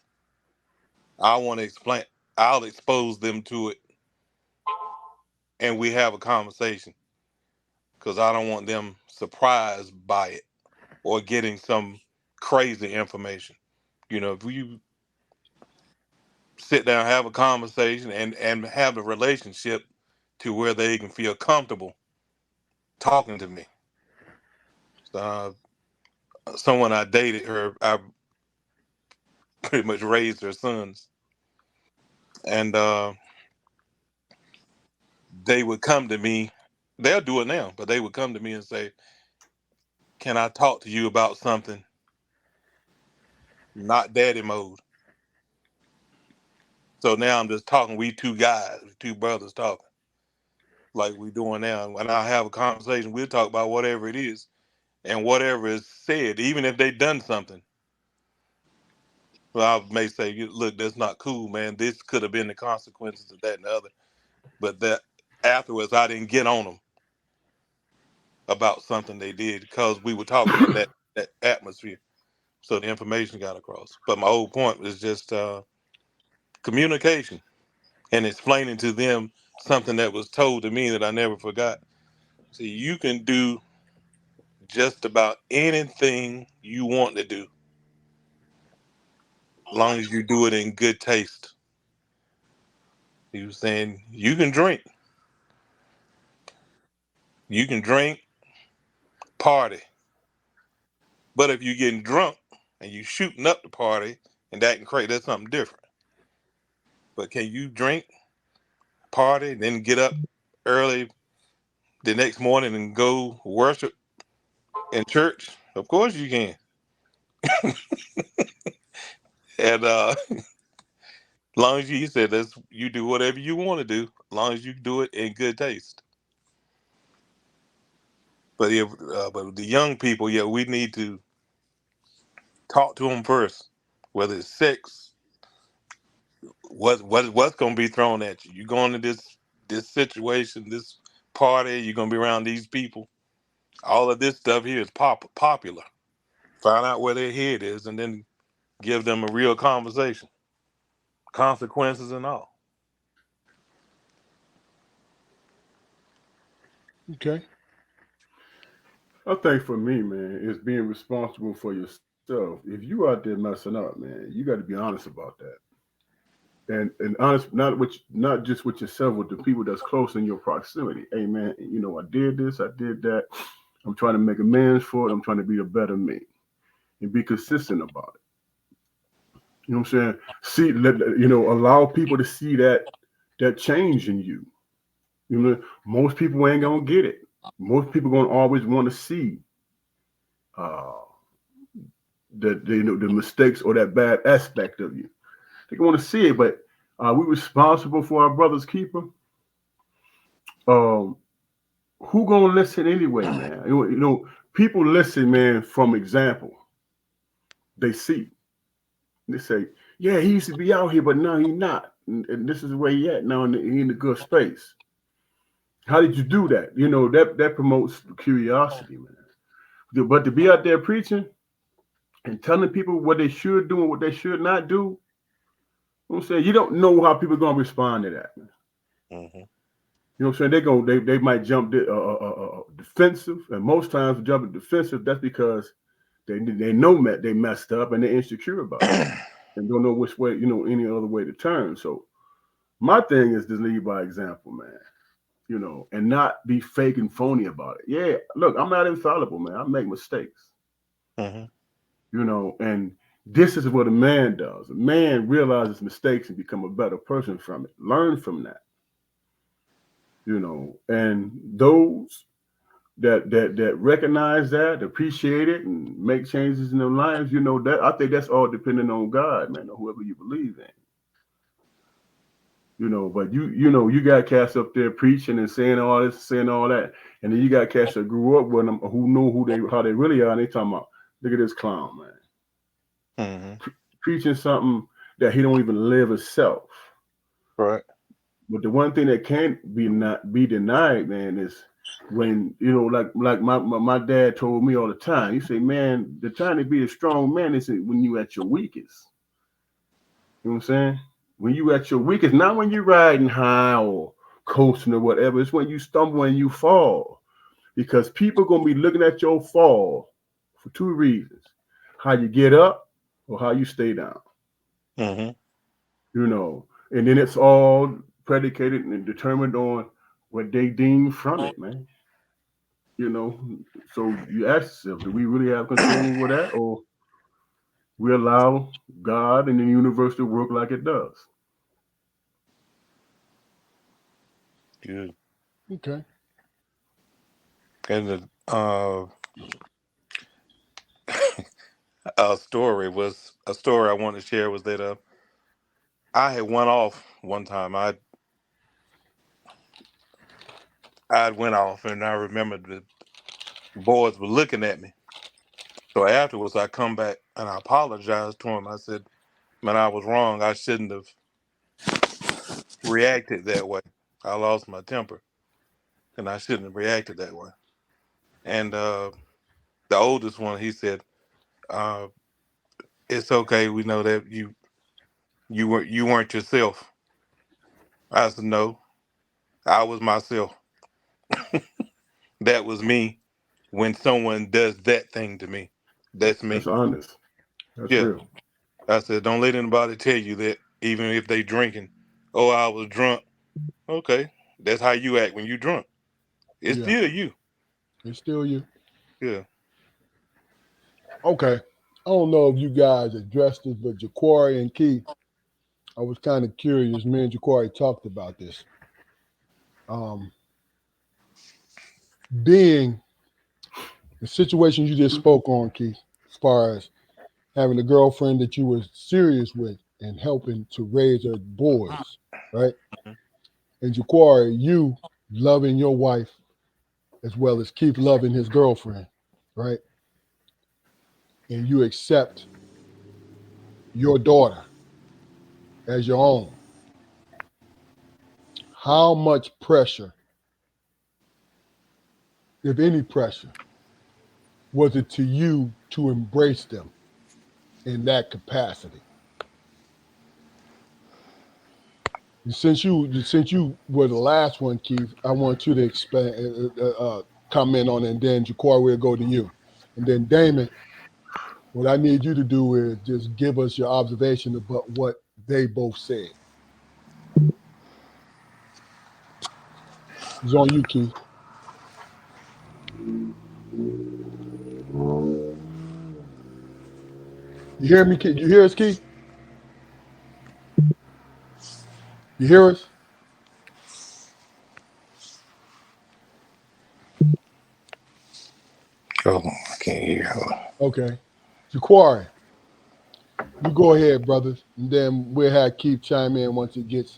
S4: I want to explain. I'll expose them to it, and we have a conversation because I don't want them surprised by it or getting some crazy information. You know, if we sit down, have a conversation, and have a relationship to where they can feel comfortable talking to me. Someone I dated, I pretty much raised her sons, and they would come to me. They'll do it now, but they would come to me and say, "Can I talk to you about something?" Not daddy mode. So now I'm just talking. We two guys, two brothers talking like we doing now. When I have a conversation, we'll talk about whatever it is and whatever is said, even if they done something. Well, I may say, "Look, that's not cool, man. This could have been the consequences of that and the other." But that afterwards, I didn't get on them about something they did because we were talking in that atmosphere. So the information got across. But my whole point was just communication and explaining to them something that was told to me that I never forgot. See, you can do just about anything you want to do, as long as you do it in good taste. He was saying you can drink, party, but if you're getting drunk and you shooting up the party and acting crazy, that's something different. But can you drink, party, then get up early the next morning and go worship in church? Of course you can. And long as you said that's you do whatever you want to do, as long as you do it in good taste. But if but the young people, yeah, we need to talk to them first, whether it's sex, what's going to be thrown at you. You going to this situation, this party, you're going to be around these people. All of this stuff here is popular. Find out where their head is, and then give them a real conversation, consequences and all.
S1: Okay.
S2: I think for me, man, it's being responsible for yourself. If you out there messing up, man, you got to be honest about that. And honest, not just with yourself, with the people that's close in your proximity. Hey, man, I did this, I did that. I'm trying to make amends for it. I'm trying to be a better me and be consistent about it. You know what I'm saying? Allow people to see that change in you. Most people ain't gonna get it. Most people gonna always want to see uh, the mistakes or that bad aspect of you. They want to see it, but we responsible for our brother's keeper. Um, who gonna listen anyway, man? People listen, man, from example. They see. They say, yeah, he used to be out here, but now he's not. And this is where he at now, he in the good space. How did you do that? That promotes curiosity, man. But to be out there preaching and telling people what they should do and what they should not do, you know what I'm saying? You don't know how people are gonna respond to that, man.
S4: Mm-hmm.
S2: You know what I'm saying? They might jump defensive, and most times jumping defensive, that's because they know they messed up and they're insecure about it and don't know which way, any other way to turn. So my thing is to lead by example, man. And not be fake and phony about it. Yeah, look, I'm not infallible, man. I make mistakes.
S4: Mm-hmm.
S2: And this is what a man does. A man realizes mistakes and become a better person from it. Learn from that. And those that recognize that, appreciate it, and make changes in their lives, that I think that's all depending on God, man, or whoever you believe in. But you got cats up there preaching and saying all this, saying all that, and then you got cats that grew up with them who know how they really are, and they talking about, look at this clown, man,
S4: Mm-hmm.
S2: preaching something that he don't even live himself.
S4: Right.
S2: But the one thing that can't be denied, man, is when like my dad told me all the time. He said, man, the time to be a strong man is when you at your weakest. You know what I'm saying? When you at your weakest, not when you're riding high or coasting or whatever. It's when you stumble and you fall. Because people gonna be looking at your fall for two reasons: how you get up or how you stay down.
S4: Mm-hmm.
S2: And then it's all predicated and determined on what they deem from it, man. You know, so you ask yourself, do we really have control over that, or we allow God and the universe to work like it does?
S4: Good.
S1: Okay.
S4: And the a story I want to share was that I had went off one time. I went off, and I remember the boys were looking at me. So afterwards, I come back and I apologized to him. I said, "Man, I was wrong. I shouldn't have reacted that way. I lost my temper, and I shouldn't have reacted that way." And the oldest one, he said, uh, "It's okay. We know that you weren't yourself." I said, "No, I was myself. That was me. When someone does that thing to me, that's
S2: That's
S4: me."
S2: honest. That's
S4: Yeah.
S2: real.
S4: I said, "Don't let anybody tell you that, even if they drinking. Oh, I was drunk. Okay, that's how you act when you drunk. It's
S1: Yeah.
S4: still you."
S1: It's still you.
S4: Yeah.
S1: Okay. I don't know if you guys addressed this, but Jaquari and Keith, I was kind of curious. Me and Jaquari talked about this. Um, being the situation you just spoke on, Keith, as far as having a girlfriend that you were serious with and helping to raise her boys, right?
S4: Mhm.
S1: And Jaquari, you loving your wife as well as Keith loving his girlfriend, right? And you accept your daughter as your own. How much pressure, if any pressure, was it to you to embrace them in that capacity? Since you were the last one, Keith, I want you to expand, comment on it, and then Jaquar will go to you. And then Damon, what I need you to do is just give us your observation about what they both said. It's on you, Keith. You hear me, Keith? You hear us, Keith? You hear us?
S4: Oh, I can't hear.
S1: Okay. Jaquari, you go ahead, brothers, and then we'll have Keith chime in once it gets.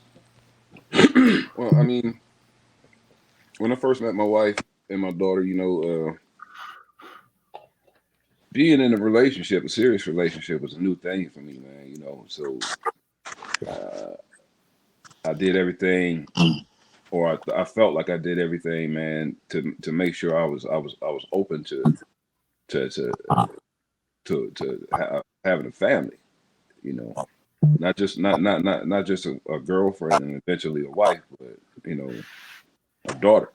S3: Well, I mean, when I first met my wife and my daughter, being in a relationship, a serious relationship, was a new thing for me, man. So I did everything, or I felt like I did everything, man, to make sure I was open to having a family, not just a girlfriend and eventually a wife, but a daughter.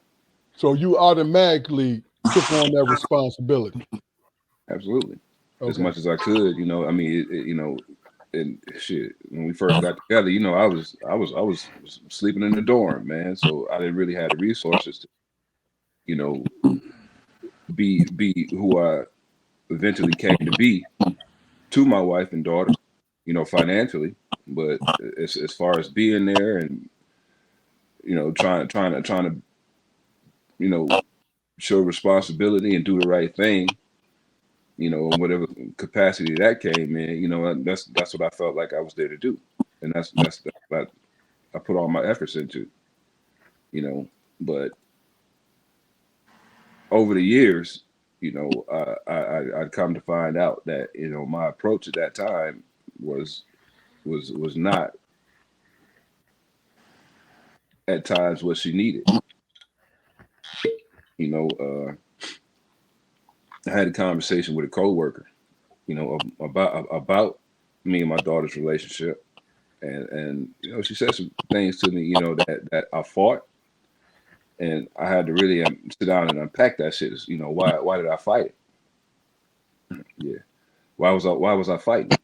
S1: So you automatically took on that responsibility.
S3: Absolutely. As
S1: Okay.
S3: much as I could, I mean, and shit, when we first got together, I was sleeping in the dorm, man. So I didn't really have the resources to, be who I eventually came to be to my wife and daughter, financially. But as far as being there and trying to show responsibility and do the right thing, in whatever capacity that came in, that's what I felt like I was there to do, and that's what I put all my efforts into, But over the years, I'd come to find out that my approach at that time was not at times what she needed. I had a conversation with a coworker, about me and my daughter's relationship. And she said some things to me, that I fought, and I had to really sit down and unpack that shit. Why did I fight it? Yeah, why was I fighting?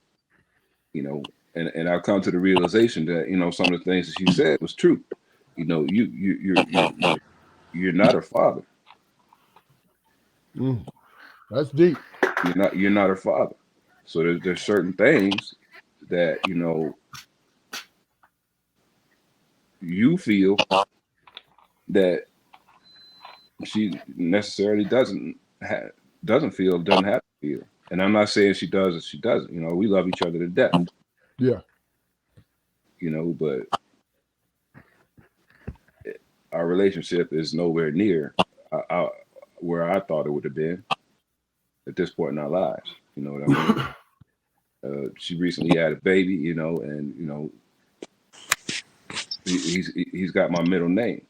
S3: And I've come to the realization that some of the things that she said was true. You're not her father.
S1: That's deep.
S3: You're not her father. So there's certain things that you feel that she necessarily doesn't have to feel. And I'm not saying she does or she doesn't. We love each other to death.
S1: Yeah.
S3: But our relationship is nowhere near where I thought it would have been at this point in our lives. You know what I mean? She recently had a baby, and he's got my middle name.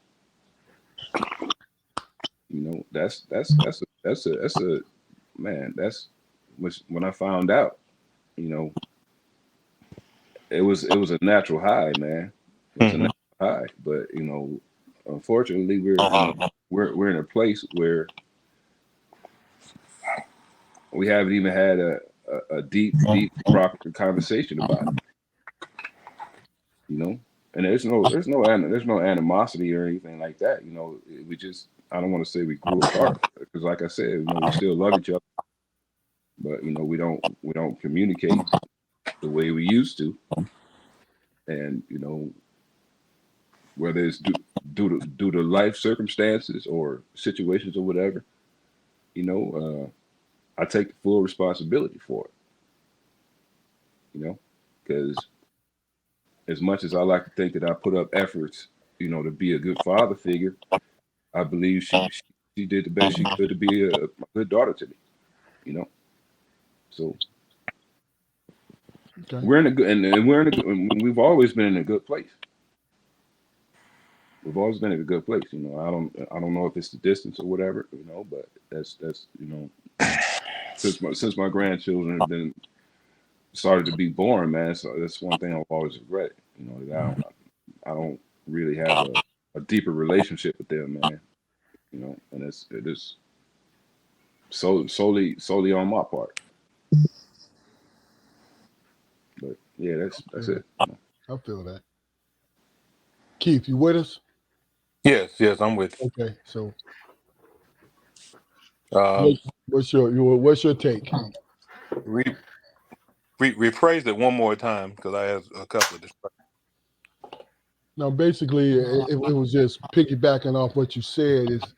S3: That's a man. That's when I found out. It was a natural high, man. It was a natural high, but unfortunately, we're in a place where we haven't even had a deep, proper conversation about it. And there's no animosity or anything like that. We just, I don't want to say we grew apart, because like I said, we still love each other, but we don't communicate the way we used to. And whether it's due to life circumstances or situations or whatever, I take the full responsibility for it. Because as much as I like to think that I put up efforts, to be a good father figure, I believe she did the best she could to be a good daughter to me. So
S1: Okay.
S3: we're in a good, and we've always been in a good place. We've always been in a good place. I don't know if it's the distance or whatever, but that's since my grandchildren have been started to be born, man. So that's one thing I've always regretted. That I don't really have a deeper relationship with them, man. you know, and it is solely on my part. But yeah, that's
S1: Yeah,
S3: it.
S1: I feel that. Keith, you with us?
S4: Yes, I'm with you.
S1: Okay, so
S4: Um,
S1: what's your take?
S4: rephrase it one more time because I have a couple of distractions.
S1: Now, basically, it was just piggybacking off what you said is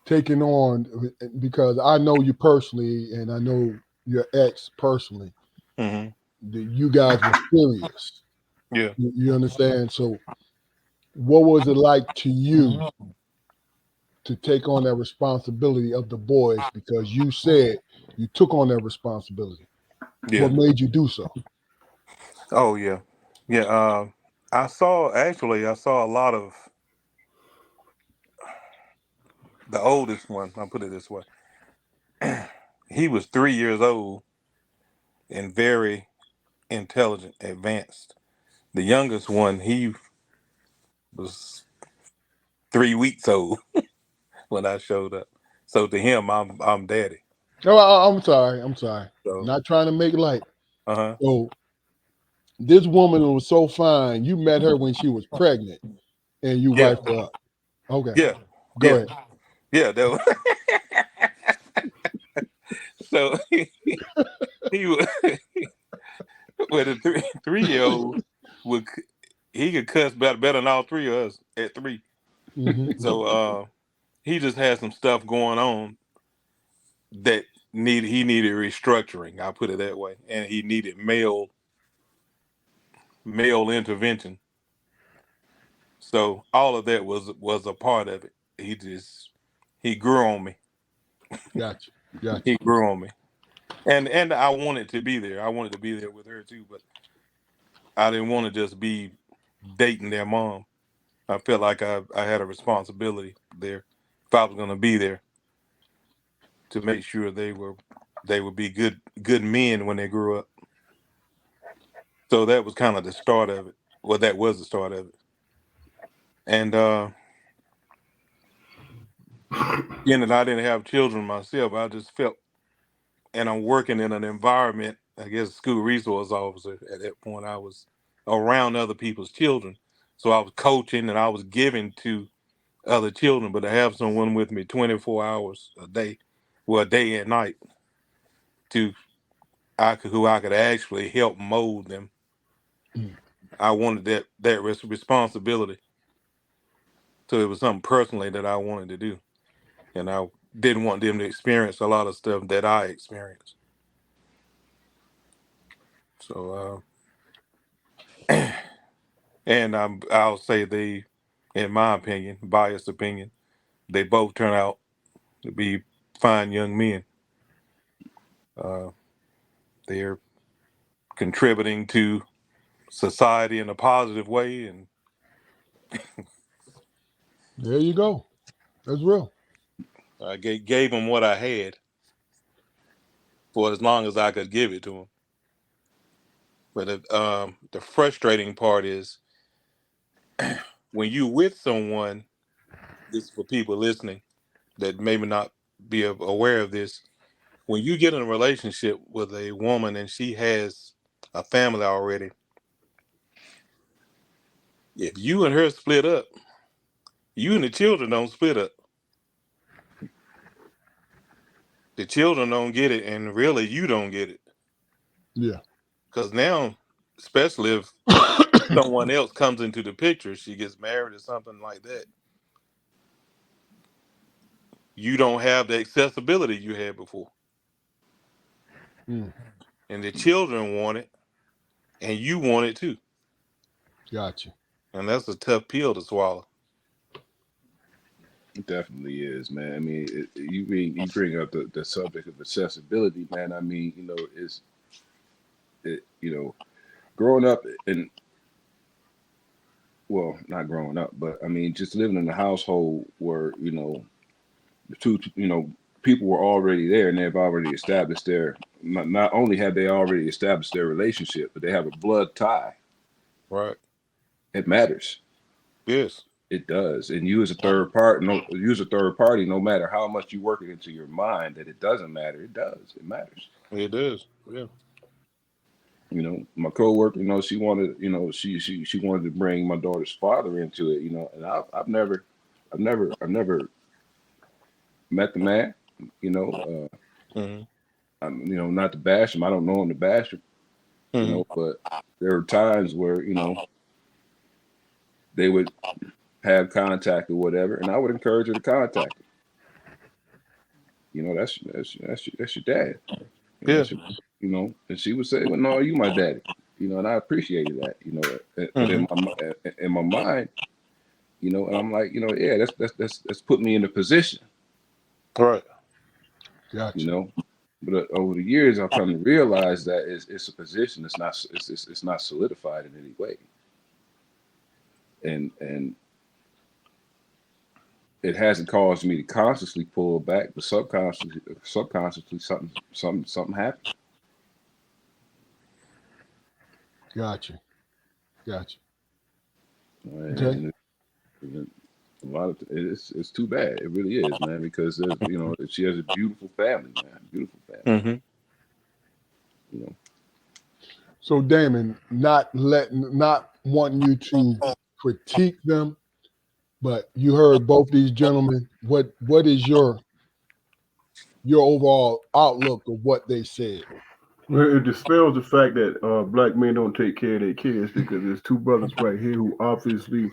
S1: taking on, because I know you personally and I know your ex personally,
S4: Mm-hmm.
S1: that you guys were serious.
S4: Yeah.
S1: You understand? So, what was it like to you to take on that responsibility of the boys? Because you said you took on that responsibility.
S4: Yeah.
S1: What made you do so?
S4: Oh yeah. Yeah. I saw a lot of the oldest one. I'll put it this way. He was 3 years old and very intelligent, advanced. The youngest one, he was 3 weeks old when I showed up. So to him, I'm daddy.
S1: No, I'm sorry. I'm sorry.
S4: So
S1: Not trying to make light.
S4: uh-huh.
S1: So, this woman was so fine. You met her when she was pregnant, and you
S4: Yeah.
S1: wiped her up. Okay,
S4: Yeah.
S1: go
S4: Yeah.
S1: ahead.
S4: Yeah. That was so he was with a 3-year-old would he could cuss better than all three of us at 3.
S1: Mm-hmm.
S4: So he just had some stuff going on that he needed restructuring. I'll put it that way, and he needed male intervention. So all of that was a part of it. He grew on me.
S1: Gotcha.
S4: He grew on me, and I wanted to be there. I wanted to be there with her too, but I didn't want to just be dating their mom. I felt like I had a responsibility there if I was going to be there to make sure they would be good men when they grew up. So that was kind of the start of it. Well, that was the start of it. And being that I didn't have children myself, I just felt, and I'm working in an environment, I guess, school resource officer. At that point, I was around other people's children, so I was coaching and I was giving to other children. But to have someone with me 24 hours a day, well, day and night, who I could actually help mold them.
S1: Mm.
S4: I wanted that responsibility. So it was something personally that I wanted to do, and I didn't want them to experience a lot of stuff that I experienced. So, and I'll say they, in my opinion, biased opinion, they both turn out to be fine young men. Uh, they're contributing to society in a positive way, and
S1: There you go. That's real.
S4: I gave them what I had for as long as I could give it to them. But the frustrating part is when you with someone. This is for people listening that maybe not be aware of this. When you get in a relationship with a woman and she has a family already, if you and her split up, you and the children don't split up. The children don't get it, and really you don't get it.
S1: Yeah.
S4: Because now, especially if someone else comes into the picture, she gets married or something like that, you don't have the accessibility you had before.
S1: Mm.
S4: And the children want it, and you want it too.
S1: Gotcha.
S4: And that's a tough pill to swallow.
S3: It definitely is, man. I mean, you bring up the subject of accessibility, man. I mean, you know, growing up and well, not growing up, but I mean, just living in a household where the two, people were already there and they've already established not only have they already established their relationship, but they have a blood tie.
S4: Right.
S3: It matters.
S4: Yes.
S3: It does. And you as a third party, no matter how much you work it into your mind that it doesn't matter, it does. It matters.
S4: It does. Yeah.
S3: You know, my coworker, you know, she wanted, you know, she wanted to bring my daughter's father into it, you know, and I've never met the man, you know.
S4: Mm-hmm.
S3: I'm, you know, not to bash him. I don't know him to bash him, you know, but there are times where, you know, they would have contact or whatever, and I would encourage her to contact him. You know, that's your dad. You know,
S4: Yeah.
S3: you know, and she would say, "Well, no, you my daddy." You know, and I appreciated that. You know, but in my mind, you know, and I'm like, you know, yeah, that's put me in a position.
S4: Right.
S1: Gotcha.
S3: You know, but over the years, I've come to realize that it's a position. It's not solidified in any way, and it hasn't caused me to consciously pull back, but subconsciously something happened.
S1: Gotcha.
S3: Okay.
S1: Okay.
S3: And a lot of it's too bad. It really is, man, because there's, you know, she has a beautiful family, man, beautiful family.
S4: Mm-hmm.
S3: You know.
S1: So Damon, not wanting you to critique them, but you heard both these gentlemen. What is your overall outlook of what they said?
S2: Well, it dispels the fact that black men don't take care of their kids, because there's two brothers right here who obviously,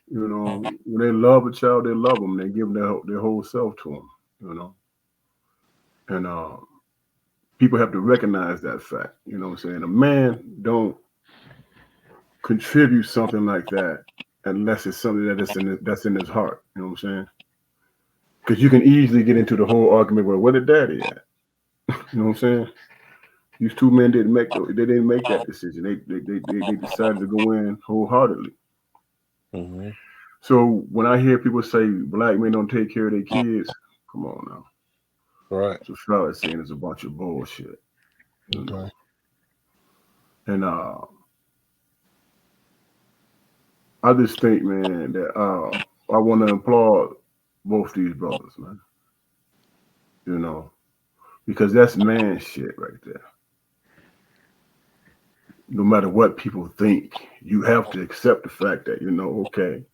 S2: you know, when they love a child, they love them. They give their whole self to them, you know. And people have to recognize that fact. You know what I'm saying? A man don't contribute something like that unless it's something that's in his heart. You know what I'm saying? Because you can easily get into the whole argument, well, where did daddy at? You know what I'm saying? These two men didn't make that decision. They decided to go in wholeheartedly.
S4: Mm-hmm.
S2: So when I hear people say black men don't take care of their kids, come on now.
S4: Right.
S2: So Charlotte saying it's a bunch of bullshit. You know?
S1: Okay.
S2: And I just think, man, that I want to applaud both these brothers, man. You know, because that's man shit right there. No matter what people think, you have to accept the fact that, you know, okay,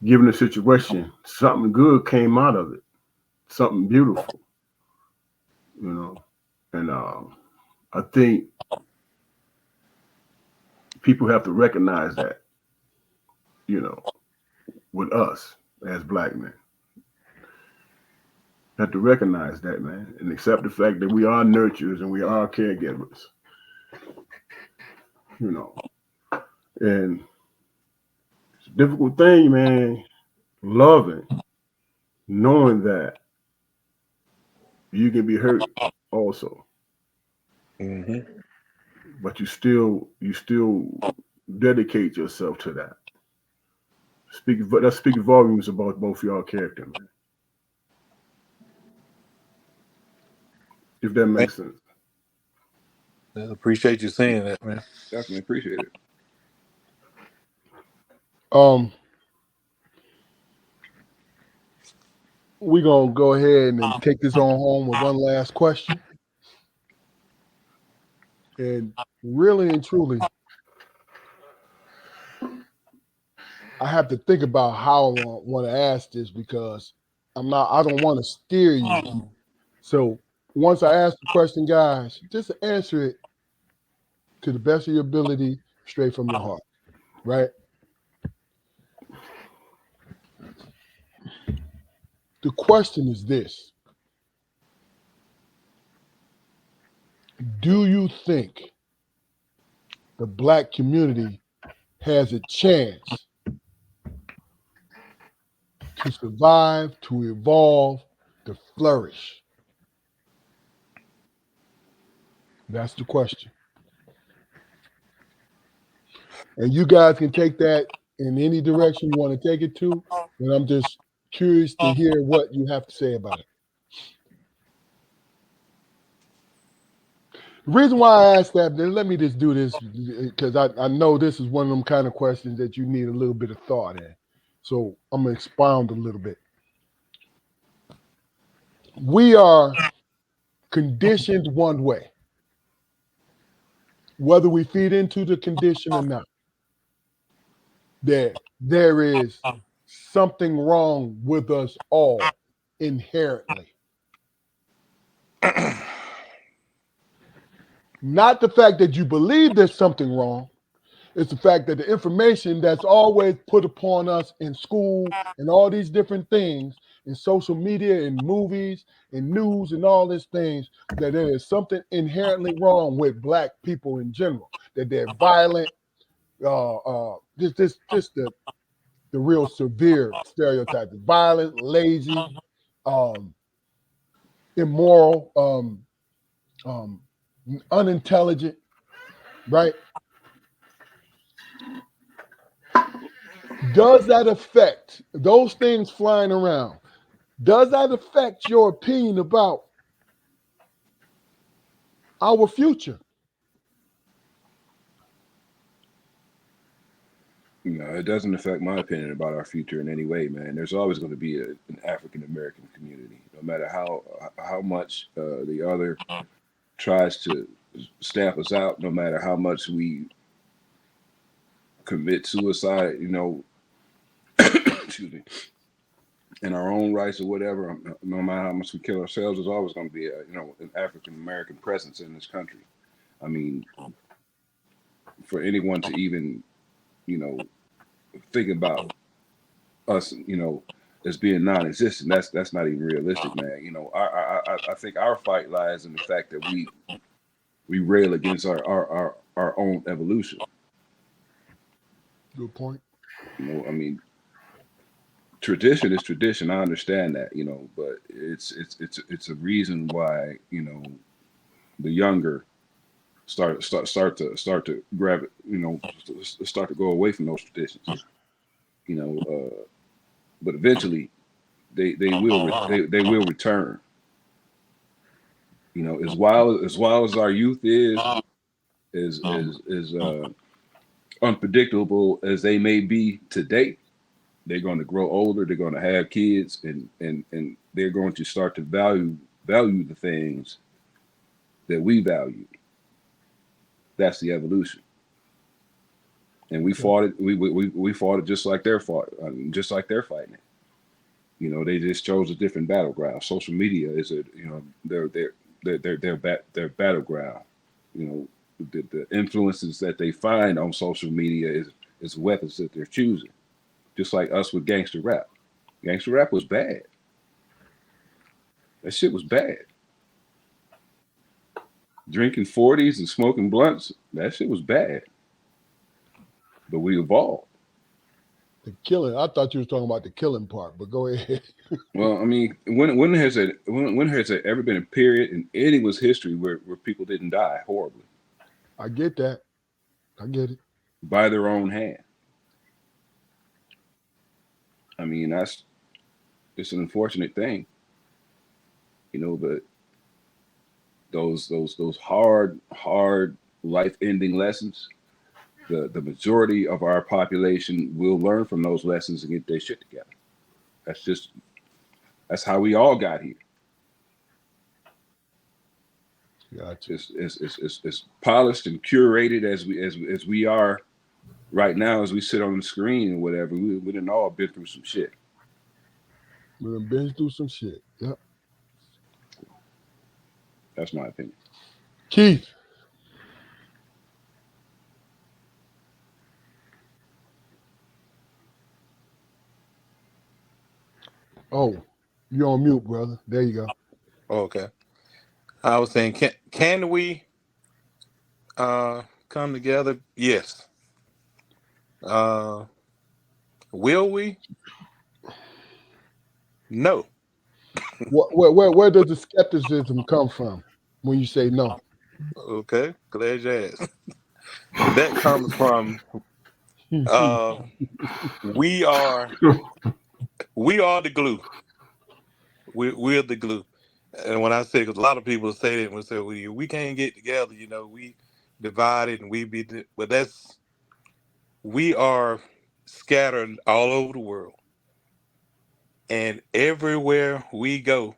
S2: given the situation, something good came out of it, something beautiful, you know. And I think people have to recognize that, you know, with us as black men. Have to recognize that, man, and accept the fact that we are nurturers and we are caregivers, you know. And it's a difficult thing, man, loving, knowing that you can be hurt also,
S4: Mm-hmm.
S2: but you still dedicate yourself to that. That speaks volumes about both y'all character, man. If that makes sense.
S4: I appreciate you saying that, man.
S3: Definitely appreciate it.
S1: We're gonna go ahead and take this on home with one last question. And really and truly, I have to think about how I want to ask this, because I don't want to steer you. So once I ask the question, guys, just answer it to the best of your ability, straight from your heart, right? The question is this: do you think the black community has a chance to survive, to evolve, to flourish? That's the question. And you guys can take that in any direction you want to take it to. And I'm just curious to hear what you have to say about it. The reason why I asked that, then let me just do this because I know this is one of them kind of questions that you need a little bit of thought in. So I'm gonna expound a little bit. We are conditioned one way, whether we feed into the condition or not. There is something wrong with us all inherently. Not the fact that you believe there's something wrong. It's the fact that the information that's always put upon us in school and all these different things in social media, in movies, in news, and all these things, that there is something inherently wrong with Black people in general. That they're violent, just the real severe stereotypes: violent, lazy, immoral, unintelligent, right? Does that affect those things flying around? Does that affect your opinion about our future?
S3: No, it doesn't affect my opinion about our future in any way, man. There's always going to be an African American community, no matter how much the other tries to stamp us out, no matter how much we commit suicide, excuse me, in our own rights or whatever. No matter how much we kill ourselves, there's always going to be an African American presence in this country. I mean, for anyone to even think about us, as being non-existent, that's not even realistic, man. I think our fight lies in the fact that we rail against our own evolution.
S1: Good point.
S3: I mean, tradition is tradition. I understand that, but it's a reason why the younger start to grab it, start to go away from those traditions. But eventually they will return. As wild as our youth is, as unpredictable as they may be today, they're going to grow older. They're going to have kids, and they're going to start to value the things that we value. That's the evolution. And we fought it. We fought it just like they're fighting it. They just chose a different battleground. Social media is their battleground. The influences that they find on social media is weapons that they're choosing. Just like us with gangster rap. Gangster rap was bad. That shit was bad. Drinking 40s and smoking blunts, that shit was bad. But we evolved.
S1: The killing. I thought you was talking about the killing part, but go ahead.
S3: Well, I mean, when has there ever been a period in anyone's history where people didn't die horribly?
S1: I get that. I get it.
S3: By their own hand. I mean, it's an unfortunate thing, but those hard life-ending lessons, the majority of our population will learn from those lessons and get their shit together. That's how we all got here.
S1: Gotcha.
S3: It's polished and curated as we are right now, as we sit on the screen and whatever. We done all been through some shit.
S1: We done been through some shit. Yep.
S3: That's my opinion.
S1: Keith. Oh, you're on mute, brother. There you go.
S4: Okay. I was saying, can we come together? Yes. Will we? No.
S1: Where does the skepticism come from when you say no?
S4: Okay, glad you asked. That comes from we are the glue. We're the glue, And when I say, because a lot of people say that and we say, we can't get together, we divided and but we are scattered all over the world. And everywhere we go,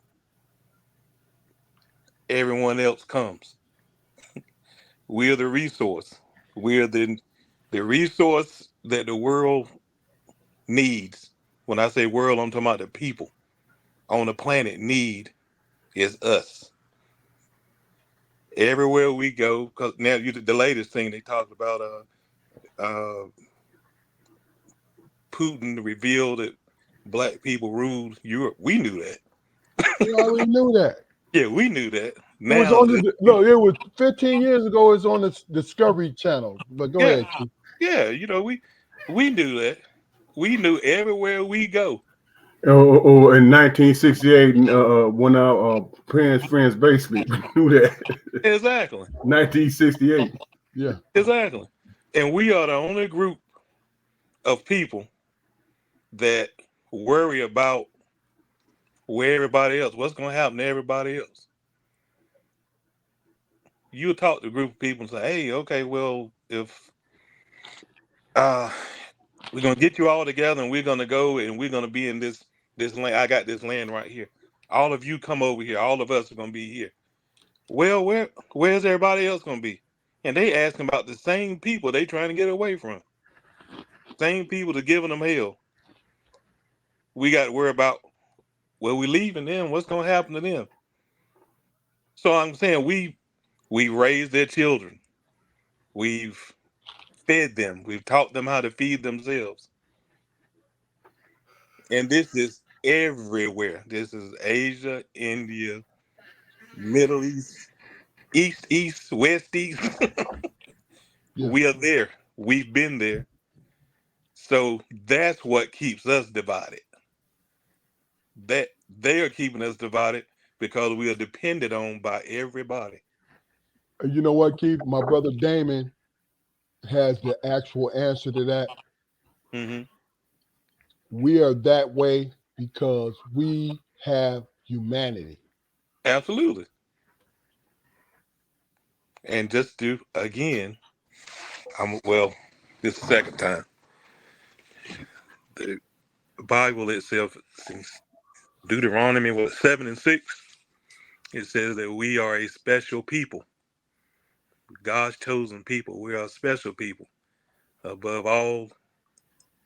S4: everyone else comes. We are the resource. We are the resource that the world needs. When I say world, I'm talking about the people on the planet need is us. Everywhere we go, because now the latest thing they talked about, Putin revealed that black people ruled Europe. We knew that.
S1: We already knew that.
S4: Yeah, we knew that.
S1: It was
S4: Now,
S1: on look. It was 15 years ago. It's on the Discovery Channel. But go
S4: yeah,
S1: ahead, Keith.
S4: yeah, we knew that. We knew everywhere we go.
S2: Oh, in 1968, when our parents' friends basement knew that.
S4: Exactly.
S2: 1968.
S1: Yeah.
S4: Exactly. And we are the only group of people that worry about where everybody else, what's going to happen to everybody else. You talk to a group of people and say, hey, okay, well, if we're going to get you all together and we're going to go and we're going to be in this land. I got this land right here. All of you come over here. All of us are going to be here. Well, where's everybody else going to be? And they asking about the same people they trying to get away from. Same people that giving them hell. We got to worry about where we leaving them. What's going to happen to them? So I'm saying we raised their children. We've fed them. We've taught them how to feed themselves. And this is everywhere. This is Asia, India, Middle East, East, West, East.
S1: Yeah.
S4: We are there. We've been there. So that's what keeps us divided. That they are keeping us divided because we are depended on by everybody.
S1: And you know what, Keith? My brother Damon has the actual answer to that.
S4: Mm-hmm.
S1: We are that way because we have humanity.
S4: Absolutely. And just to again, this is the second time. The Bible itself, Deuteronomy 7:6, it says that we are a special people. God's chosen people. We are a special people above all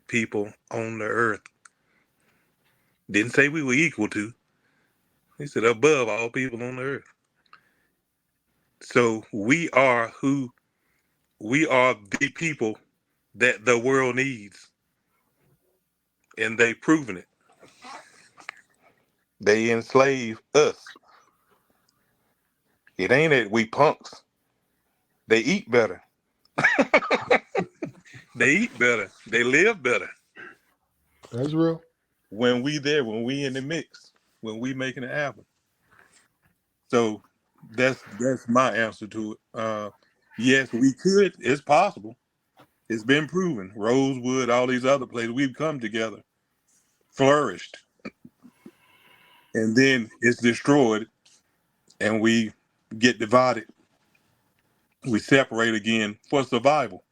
S4: people on the earth. Didn't say we were equal to. He said above all people on the earth. So we are the people that the world needs. And they've proven it. They enslave us. It ain't that we punks. They eat better. They eat better. They live better.
S1: That's real.
S4: When we in the mix, when we making it happen. So that's my answer to it. Yes, we could. It's possible. It's been proven. Rosewood, all these other places, we've come together, flourished, and then it's destroyed, and we get divided. We separate again for survival.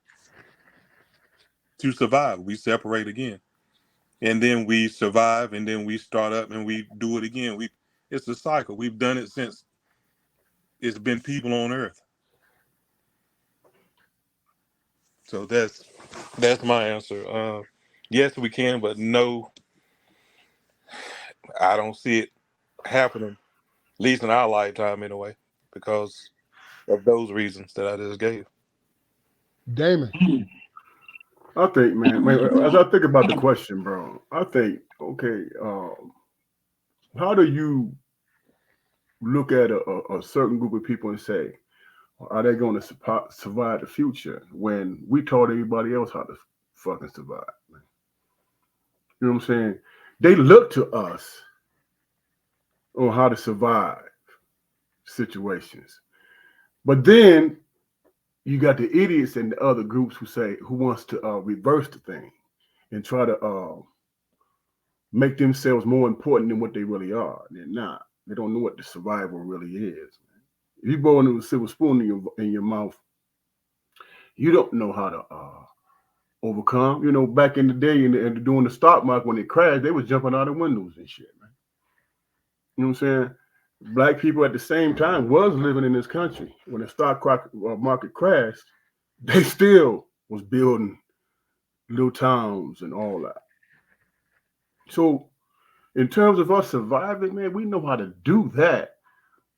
S4: To survive, we separate again, and then we survive, and then we start up, and we do it again. It's a cycle. We've done it since it's been people on Earth. So that's my answer. Yes, we can, but no, I don't see it happening, at least in our lifetime anyway, because of those reasons that I just gave.
S1: Damon.
S2: I think, man, as I think about the question, bro, I think, okay, how do you look at a certain group of people and say, are they going to survive the future when we taught everybody else how to fucking survive? You know what I'm saying? They look to us on how to survive situations. But then you got the idiots and the other groups who wants to reverse the thing and try to make themselves more important than what they really are. They're not. They don't know what the survival really is. If you born with a silver spoon in your mouth, you don't know how to overcome. You know, back in the day, and during the stock market when it crashed, they was jumping out of windows and shit, man. You know what I'm saying? Black people at the same time was living in this country when the stock market crashed. They still was building little towns and all that. So, in terms of us surviving, man, we know how to do that.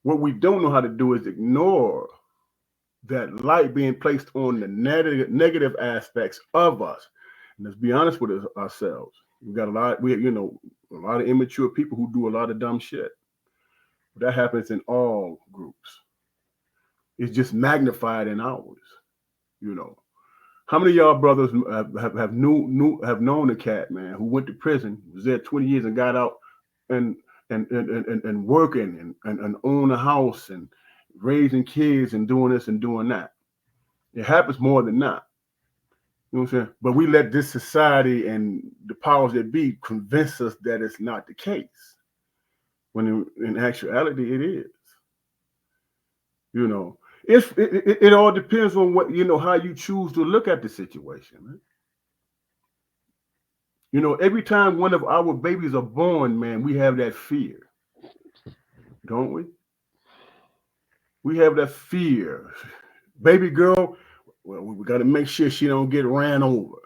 S2: What we don't know how to do is ignore that light being placed on the negative aspects of us. And let's be honest with ourselves. We got a lot of immature people who do a lot of dumb shit. That happens in all groups. It's just magnified in ours. You know, how many of y'all brothers have known a cat, man, who went to prison, was there 20 years and got out and working and own a house and raising kids and doing this and doing that? It happens more than not. You know what I'm saying? But we let this society and the powers that be convince us that it's not the case, when in actuality it is. You know, it all depends on what, you know, how you choose to look at the situation, man. You know, every time one of our babies are born, man, we have that fear, don't we? We have that fear. Baby girl, well, we got to make sure she don't get ran over.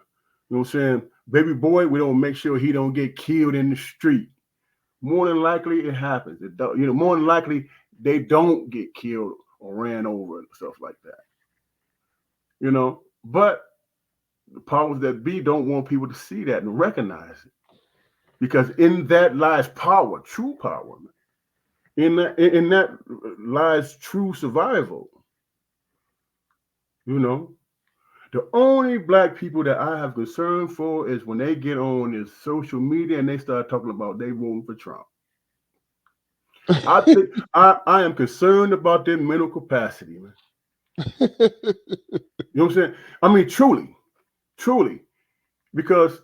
S2: You know what I'm saying? Baby boy, we don't make sure he don't get killed in the street. More than likely, it happens. More than likely, they don't get killed or ran over and stuff like that. You know, but the powers that be don't want people to see that and recognize it, because in that lies power, true power. In that lies true survival. You know, the only black people that I have concern for is when they get on this social media and they start talking about they voting for Trump. I think I am concerned about their mental capacity, man. You know what I'm saying? I mean, truly, because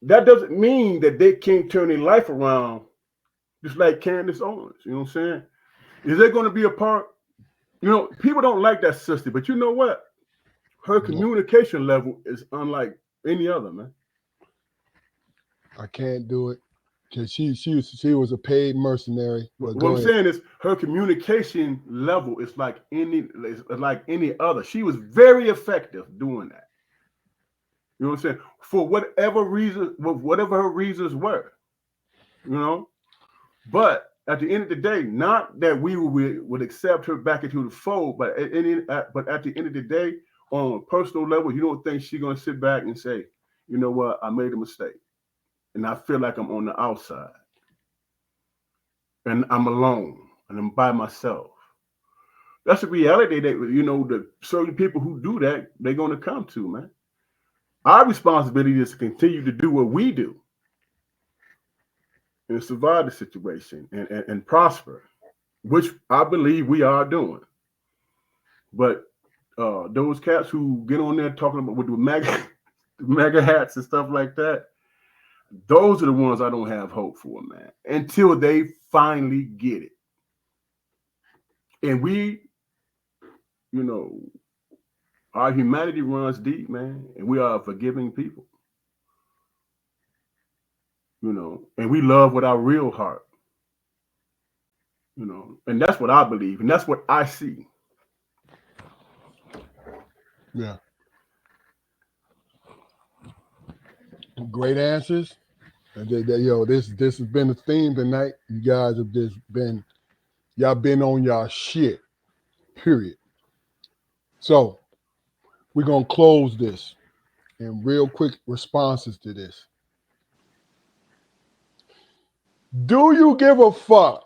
S2: that doesn't mean that they can't turn their life around, just like Candace Owens. You know what I'm saying? Is there going to be a part? You know, people don't like that sister, but you know what? Her communication level is unlike any other, man.
S1: I can't do it because she was a paid mercenary.
S2: What I'm saying is her communication level is like any other. She was very effective doing that. You know what I'm saying? For whatever reason, whatever her reasons were, you know. But at the end of the day, not that we would accept her back into the fold, but at the end of the day, on a personal level, you don't think she's gonna sit back and say, you know what, I made a mistake, and I feel like I'm on the outside, and I'm alone, and I'm by myself. That's a reality that, you know, the certain people who do that, they're gonna come to, man. Our responsibility is to continue to do what we do and survive the situation and prosper, which I believe we are doing. But those cats who get on there talking about with the mega hats and stuff like that, those are the ones I don't have hope for, man, until they finally get it. And we, you know, our humanity runs deep, man, and we are a forgiving people. You know, and we love with our real heart. You know, and that's what I believe, and that's what I see.
S1: Yeah. Great answers. And this has been the theme tonight. You guys have just been on y'all shit. Period. So we're gonna close this in real quick responses to this. Do you give a fuck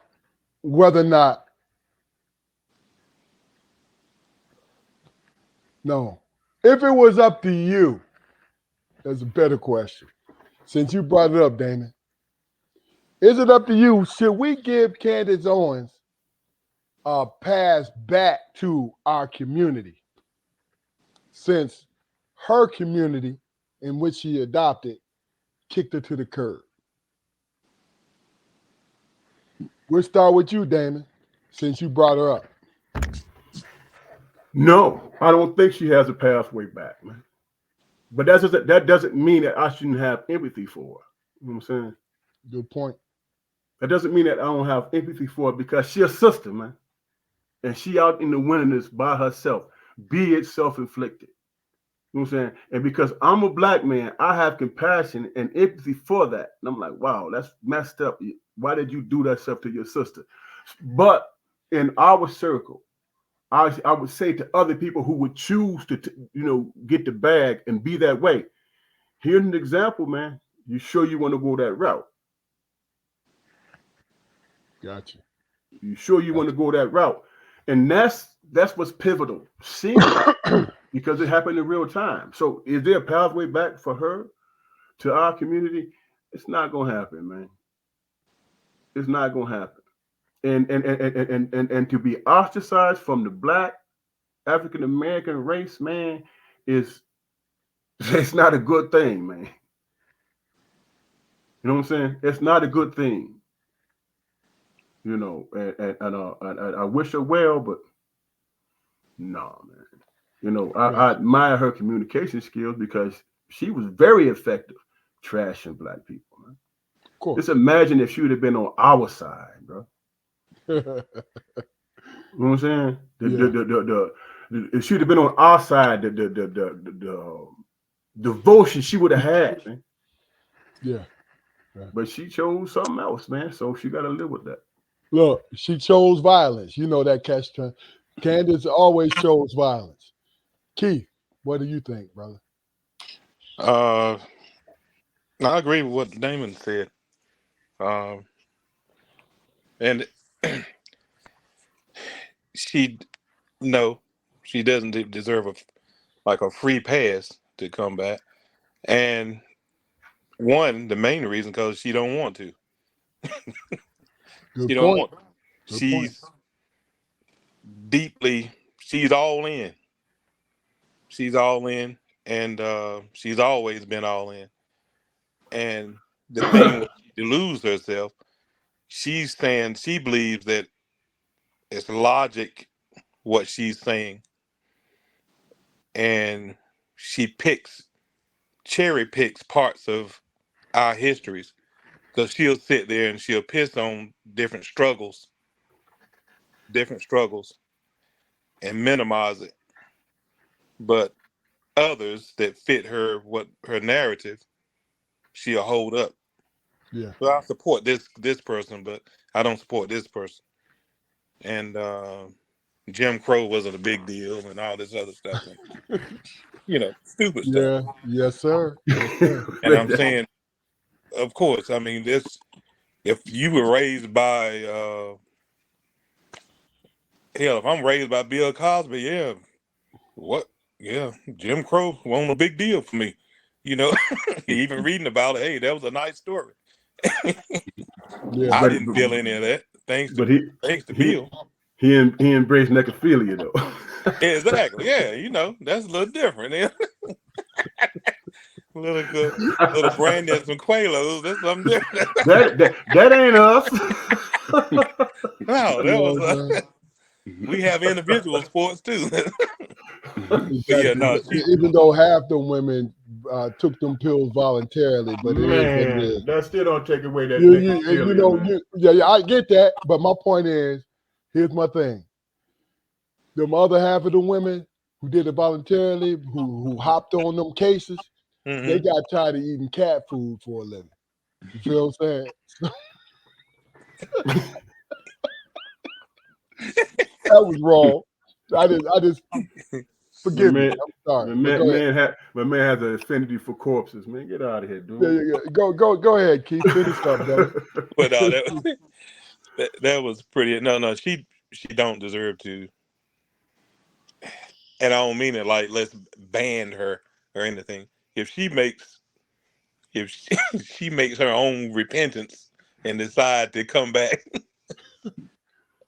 S1: whether or not? No. If it was up to you, that's a better question. Since you brought it up, Damon, is it up to you? Should we give Candace Owens a pass back to our community, since her community in which she adopted kicked her to the curb? We'll start with you, Damon, since you brought her up.
S2: No, I don't think she has a pathway back, man. But that doesn't mean that I shouldn't have empathy for her. You know what I'm saying?
S1: Good point.
S2: That doesn't mean that I don't have empathy for her because she's a sister, man. And she out in the wilderness by herself, be it self-inflicted. You know what I'm saying? And because I'm a black man, I have compassion and empathy for that. And I'm like, wow, that's messed up. Why did you do that stuff to your sister? But in our circle, I would say to other people who would choose to, get the bag and be that way. Here's an example, man. You sure you want to go that route?
S1: Gotcha.
S2: You sure you want to go that route? And that's what's pivotal. Seeing it, because it happened in real time. So is there a pathway back for her to our community? It's not gonna happen, man. It's not gonna happen. And to be ostracized from the black African American race, man, it's not a good thing, man. You know what I'm saying? It's not a good thing. You know, and I wish her well, but no, man. You know, I admire her communication skills because she was very effective trashing black people, man.
S1: Of course.
S2: Just imagine if she would have been on our side, bro. You know what I'm saying? If she would have been on our side, the devotion she would have had, man.
S1: Yeah.
S2: But she chose something else, man. So she got to live with that.
S1: Look, she chose violence. You know that catch. Candace always chose violence. Keith, what do you think, brother?
S4: I agree with what Damon said. And she doesn't deserve a free pass to come back. And the main reason, because she don't want to.
S1: Good
S4: She don't
S1: point.
S4: want. She's all in. She's all in, and she's always been all in. And the thing when she deludes herself, she's saying she believes that it's logic what she's saying, and she cherry picks parts of our histories, because she'll sit there and she'll piss on different struggles, and minimize it. But others that fit her narrative, she'll hold up.
S1: Yeah.
S4: Well, I support this person, but I don't support this person. And Jim Crow wasn't a big deal, and all this other stuff. And, stupid stuff.
S1: Yes, sir. Yes, sir.
S4: And I'm saying, of course, I mean, if you were raised by, hell, if I'm raised by Bill Cosby, yeah, Jim Crow wasn't a big deal for me. Even reading about it, hey, that was a nice story.
S1: Yeah,
S4: I didn't feel any of that. Thanks to Bill.
S2: He embraced necrophilia though.
S4: Exactly. Yeah, that's a little different. little brandy and some Quaaludes. That's something different.
S2: that ain't us.
S4: No, that was. We have individual sports too.
S1: Exactly. Even though half the women took them pills voluntarily, but
S2: that still don't take away that.
S1: I get that, but my point is, here's my thing: them other half of the women who did it voluntarily, who hopped on them cases, they got tired of eating cat food for a living. You feel what I'm saying? That was wrong. I just forgive me. I'm sorry.
S2: My man has an affinity for corpses. Man, get out of here, dude.
S1: Yeah. Go ahead, Keith. Finish up, brother.
S4: But that was pretty. No, she don't deserve to. And I don't mean it like let's ban her or anything. If she makes her own repentance and decide to come back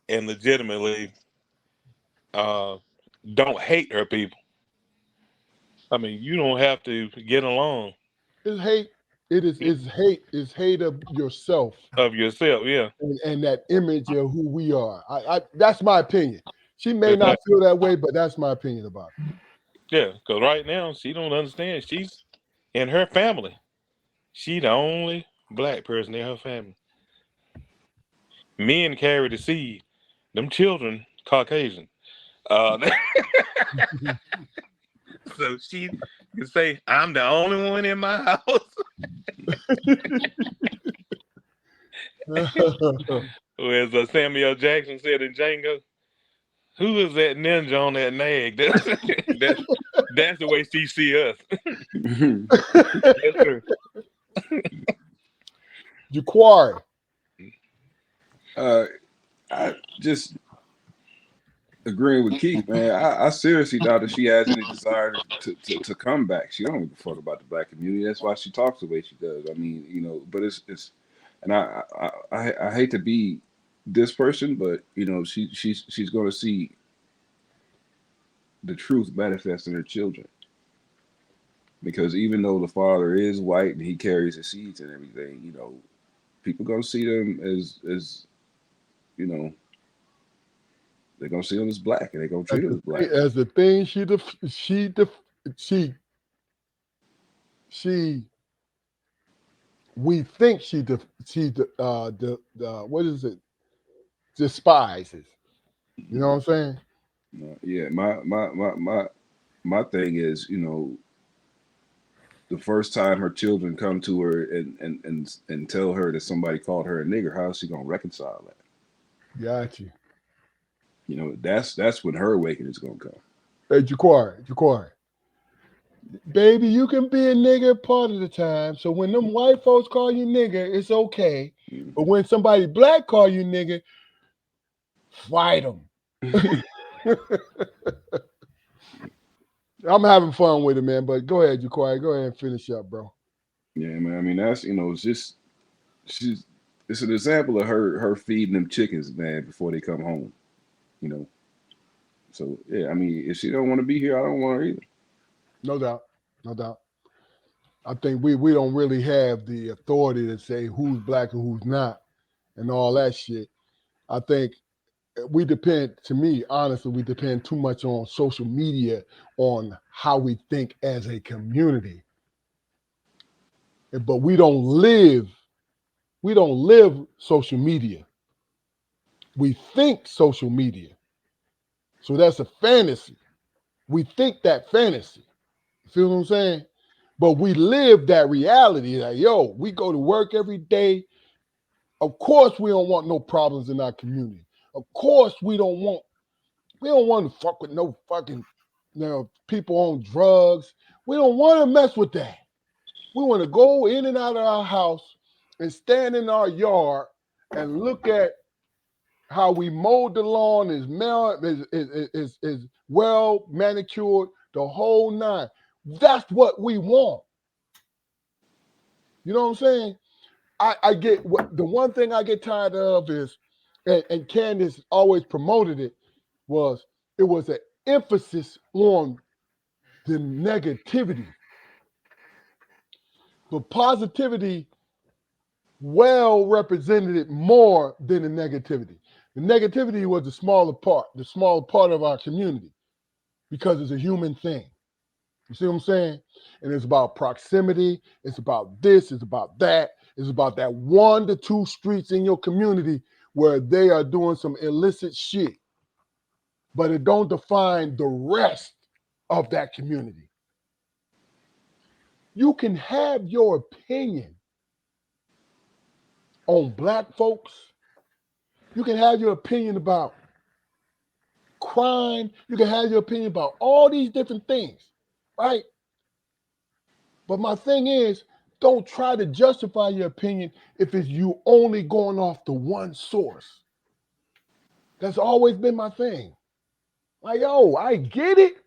S4: and legitimately don't hate her people. I mean, you don't have to get along.
S1: It's hate. It is hate. Is hate of yourself
S4: of yourself. Yeah,
S1: and that image of who we are. I that's my opinion. She may
S4: exactly.
S1: not feel that way, but that's my opinion about it.
S4: Yeah, because right now she don't understand. She's in her family. She the only black person in her family. Men carry the seed. Them children Caucasian. Uh, so she can say, "I'm the only one in my house." Or as Samuel Jackson said in Django, "Who is that ninja on that nag?" That's the way she see us. That's her.
S1: Jaquari.
S3: I just agreeing with Keith, man. I seriously doubt that she has any desire to come back. She don't give a fuck about the black community. That's why she talks the way she does. I mean, you know, but it's and I hate to be this person, but you know, she's going to see the truth manifest in her children. Because even though the father is white and he carries the seeds and everything, you know, people gonna see them as you know, they're gonna see them as black and they're gonna treat them as black.
S1: As the thing she we think what is it, despises. You know what I'm saying?
S3: Yeah, my thing is, you know, the first time her children come to her and tell her that somebody called her a nigger, how is she gonna reconcile that?
S1: Got you.
S3: You know, that's when her awakening is gonna come.
S1: Hey, Jaquari. Baby, you can be a nigger part of the time. So when them white folks call you nigger, it's okay.
S3: Mm.
S1: But when somebody black call you nigger, fight them. I'm having fun with it, man. But go ahead, Jaquari. Go ahead and finish up, bro.
S3: Yeah, man. I mean, that's, you know, it's just it's an example of her feeding them chickens, man, before they come home. You know. So yeah, I mean, if she don't want to be here, I don't want her either.
S1: No doubt. No doubt. I think we don't really have the authority to say who's black and who's not and all that shit. I think we depend, to me, honestly, we depend too much on social media on how we think as a community. But we don't live social media. We think social media. So that's a fantasy. We think that fantasy. You feel what I'm saying? But we live that reality. Like, yo, we go to work every day. Of course, we don't want no problems in our community. Of course, we don't want to fuck with no fucking people on drugs. We don't want to mess with that. We want to go in and out of our house and stand in our yard and look at how we mowed the lawn is well manicured, the whole nine. That's what we want. You know what I'm saying? I get the one thing I get tired of is, and Candace always promoted it, was an emphasis on the negativity. But positivity well represented it more than the negativity. The negativity was the smaller part of our community, because it's a human thing. You see what I'm saying? And it's about proximity. It's about this. It's about that. It's about that 1 to 2 streets in your community where they are doing some illicit shit. But it don't define the rest of that community. You can have your opinion on black folks. You can have your opinion about crime. You can have your opinion about all these different things, right? But my thing is, don't try to justify your opinion if it's you only going off the one source. That's always been my thing. Like, yo, I get it.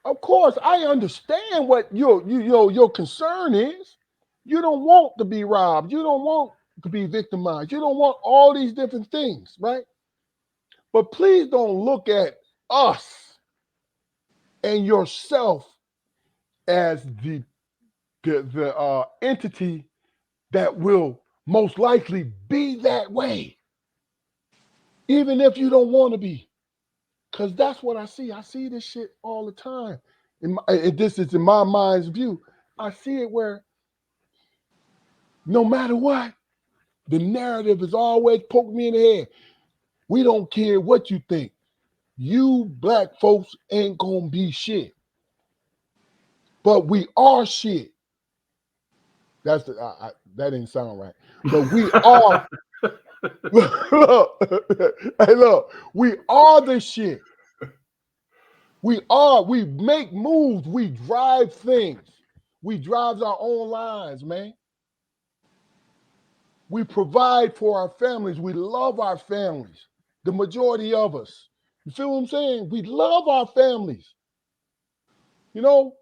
S1: Of course, I understand what your concern is. You don't want to be robbed. You don't want to be victimized. You don't want all these different things, right? But please don't look at us and yourself as the the entity that will most likely be that way, even if you don't want to be. Because that's what I see. I see this shit all the time. This is in my mind's view. I see it where no matter what, the narrative is always poking me in the head. We don't care what you think. You black folks ain't gonna be shit. But we are shit. That's that didn't sound right. But we are. Hey, look, we are the shit. We are. We make moves. We drive things. We drive our own lives, man. We provide for our families. We love our families. The majority of us. You feel what I'm saying? We love our families. You know?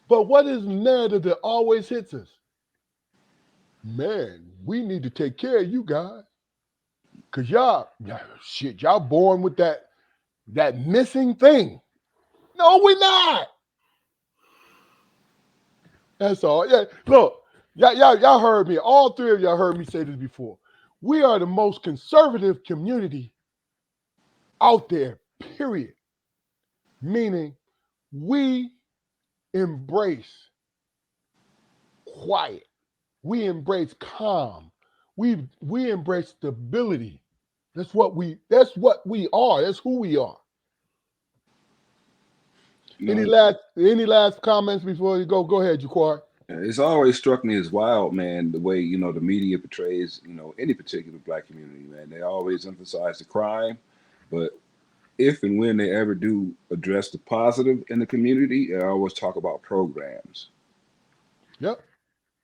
S1: But what is the narrative that always hits us? Man, we need to take care of you guys. Cause y'all born with that missing thing. No, we're not. That's all. Yeah, look, y'all heard me. All three of y'all heard me say this before. We are the most conservative community out there, period. Meaning we embrace quiet. We embrace calm. We embrace stability. That's what we are. That's who we are. Any last comments before you go? Go ahead, Jaquar.
S3: It's always struck me as wild, man, the way, the media portrays, any particular black community, man. They always emphasize the crime, but if and when they ever do address the positive in the community, they always talk about programs.
S1: Yep.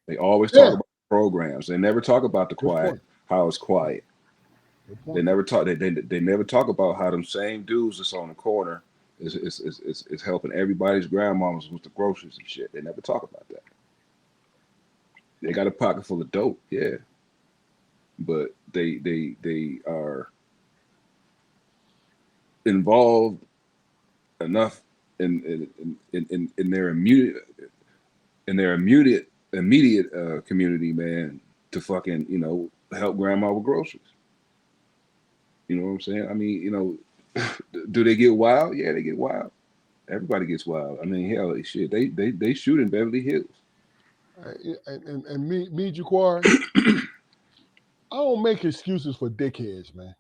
S3: They always talk about programs. They never talk about the quiet, how it's quiet. They never talk. They never talk about how them same dudes that's on the corner is helping everybody's grandmamas with the groceries and shit. They never talk about that. They got a pocket full of dope, yeah, but they are involved enough in their immediate community, man, to fucking help grandma with groceries. You know what I'm saying? I mean, do they get wild? Yeah, they get wild. Everybody gets wild. I mean, hell, shit, they shoot in Beverly Hills.
S1: And me, Jaquar, I don't make excuses for dickheads, man.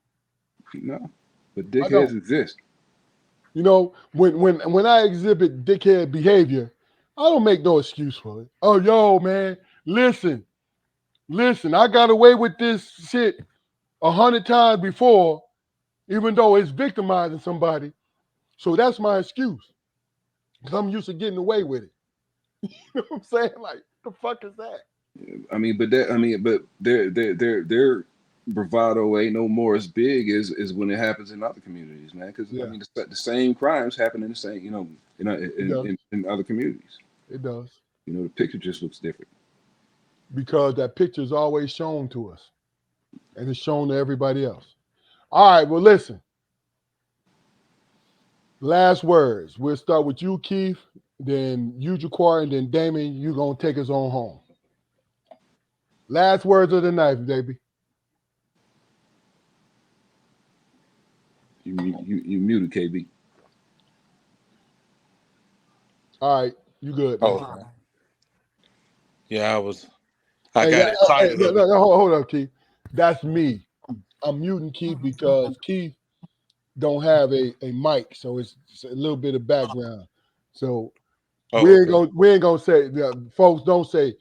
S3: No, but dickheads exist.
S1: When I exhibit dickhead behavior, I don't make no excuse for it. Oh, yo, man, listen, I got away with this shit 100 times before, even though it's victimizing somebody. So that's my excuse. Because I'm used to getting away with it. You know what I'm saying? Like, the fuck is that?
S3: But their bravado ain't no more as big as when it happens in other communities, man. Because I mean, the same crimes happen in the same, in other communities.
S1: It does.
S3: The picture just looks different.
S1: Because that picture is always shown to us, and it's shown to everybody else. All right. Well, listen. Last words. We'll start with you, Keith, then you, Jaquar, and then Damon, you're going to take us on home. Last words of the night, baby.
S3: You muted, KB.
S1: All right. You good. Man.
S4: Oh. Yeah, I got excited.
S1: Hold up, Keith. That's me. I'm muting Keith because Keith don't have a mic, so it's a little bit of background. So we ain't gonna say, folks don't say,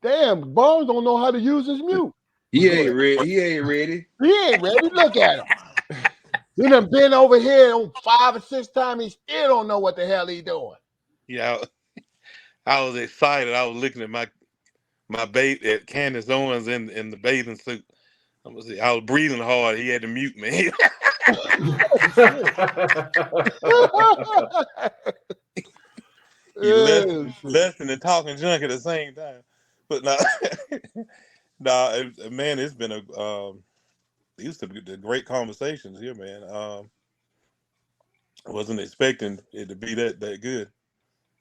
S1: damn, Barnes don't know how to use his mute.
S3: He ain't ready. He ain't ready.
S1: Look at him. He done been over here on 5 or 6 times. He still don't know what the hell he doing.
S4: Yeah, I was excited. I was looking at my bait at Candace Owens in the bathing suit. I was breathing hard. He had to mute me. Listening and talking junk at the same time. But man, it's been used to be the great conversations here, man. I wasn't expecting it to be that good.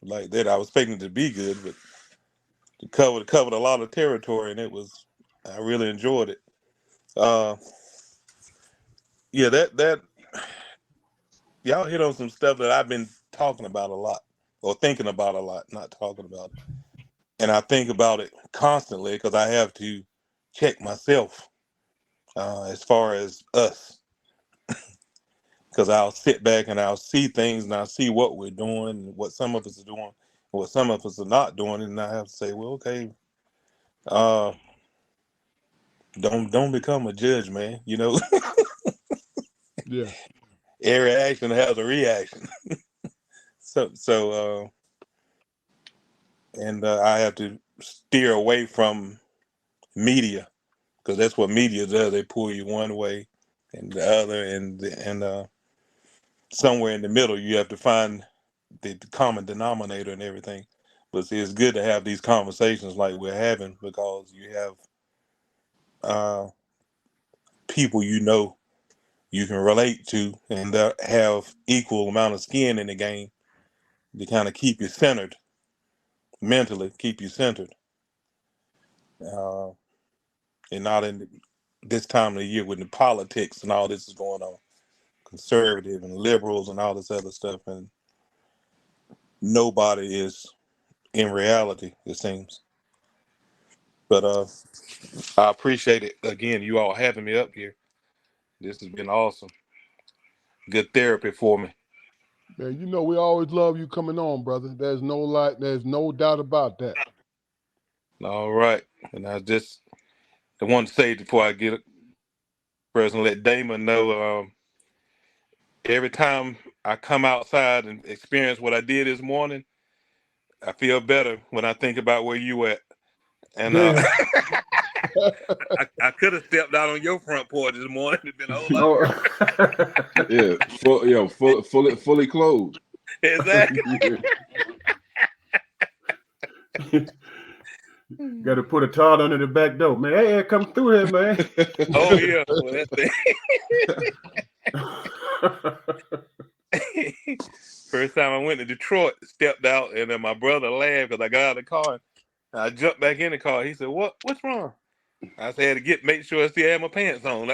S4: like that. I was expecting it to be good, but it covered a lot of territory, and I really enjoyed it. Yeah, that y'all hit on some stuff that I've been talking about a lot, or thinking about a lot, not talking about it. And I think about it constantly because I have to check myself as far as us. Because I'll sit back and I'll see things and I'll see what we're doing, and what some of us are doing, and what some of us are not doing, and I have to say, well, okay, don't become a judge, man. You know,
S1: Yeah.
S4: every action has a reaction. And I have to steer away from media, because that's what media does. They pull you one way and the other, and somewhere in the middle, you have to find the common denominator and everything. But see, it's good to have these conversations like we're having, because you have people you can relate to, and that have equal amount of skin in the game to kind of keep you centered mentally, keep you centered, and not in this time of the year when the politics and all this is going on, conservative and liberals and all this other stuff, and nobody is in reality, it seems. But I appreciate it again, you all having me up here. This has been awesome. Good therapy for me.
S1: Man, you know we always love you coming on, brother. There's no doubt about that.
S4: All right. And I want to say before I get it, President, let Damon know, every time I come outside and experience what I did this morning, I feel better when I think about where you at. And
S1: Damn.
S4: I could have stepped out on your front porch this morning. It'd been a whole lot.
S3: Yeah, fully clothed.
S4: Exactly.
S2: Got to put a towel under the back door, man. Hey, come through here, man.
S4: Oh yeah. Well, that's it. First time I went to Detroit, stepped out, and then my brother laughed because I got out of the car. And I jumped back in the car. He said, What's wrong?" I said, "To make sure I still had my pants on."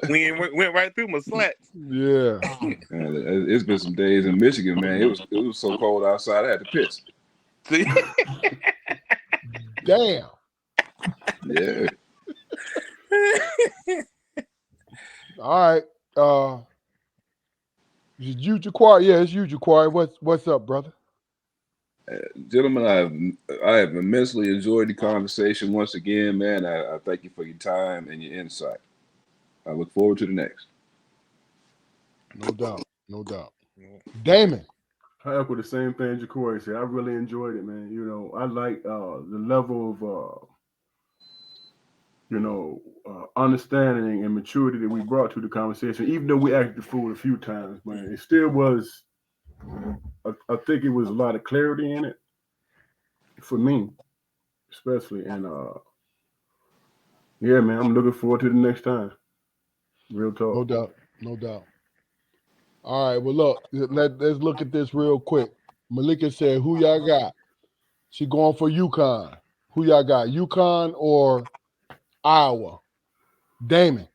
S4: Went right through my slacks.
S1: Yeah.
S3: Man, it's been some days in Michigan, man. It was so cold outside, I had to piss.
S4: See?
S1: Damn.
S3: Yeah.
S1: All right. Is you, Jaquari? Yeah, it's you, Jaquari. What's up, brother?
S3: Gentlemen, I have immensely enjoyed the conversation once again, man. I thank you for your time and your insight. I look forward to the next.
S1: No doubt. No doubt. Damon.
S2: I echo the same thing Jacory said. I really enjoyed it, man. You know, I like the level of understanding and maturity that we brought to the conversation. Even though we acted the fool a few times, man, it still was. I think it was a lot of clarity in it for me, especially. And yeah, man, I'm looking forward to the next time. Real talk.
S1: No doubt. No doubt. All right. Well, look, let's look at this real quick. Malika said, "Who y'all got?" She going for UConn. Who y'all got? UConn or Iowa? Damon.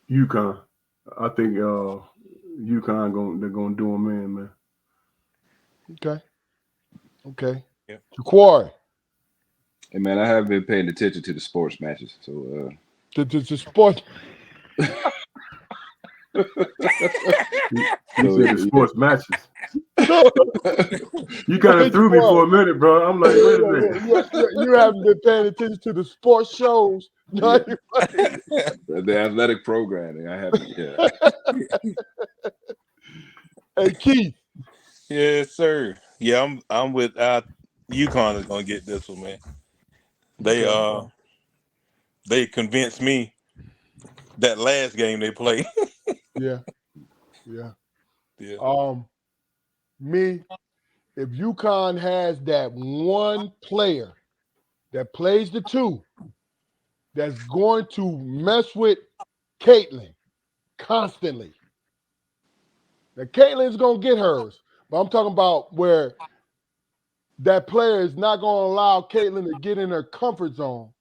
S2: UConn. I think UConn they're gonna do them in, man.
S1: Okay.
S4: Yeah.
S1: Jaquari.
S3: Hey, man, I haven't been paying attention to the sports matches, so
S1: The sports.
S2: He said the sports matches. You kind of threw me for a minute, bro. I'm like, wait a minute.
S1: You haven't been paying attention to the sports shows. No,
S3: yeah. The athletic programming. I haven't. Yeah.
S1: Hey, Keith.
S4: Yes, sir. Yeah, I'm with UConn is gonna get this one, man. They convinced me that last game they played.
S1: Yeah.
S4: Yeah.
S1: Me, if UConn has that one player that plays the two, that's going to mess with Caitlin constantly, Now, Caitlin's gonna get hers, but I'm talking about where that player is not gonna allow Caitlin to get in her comfort zone.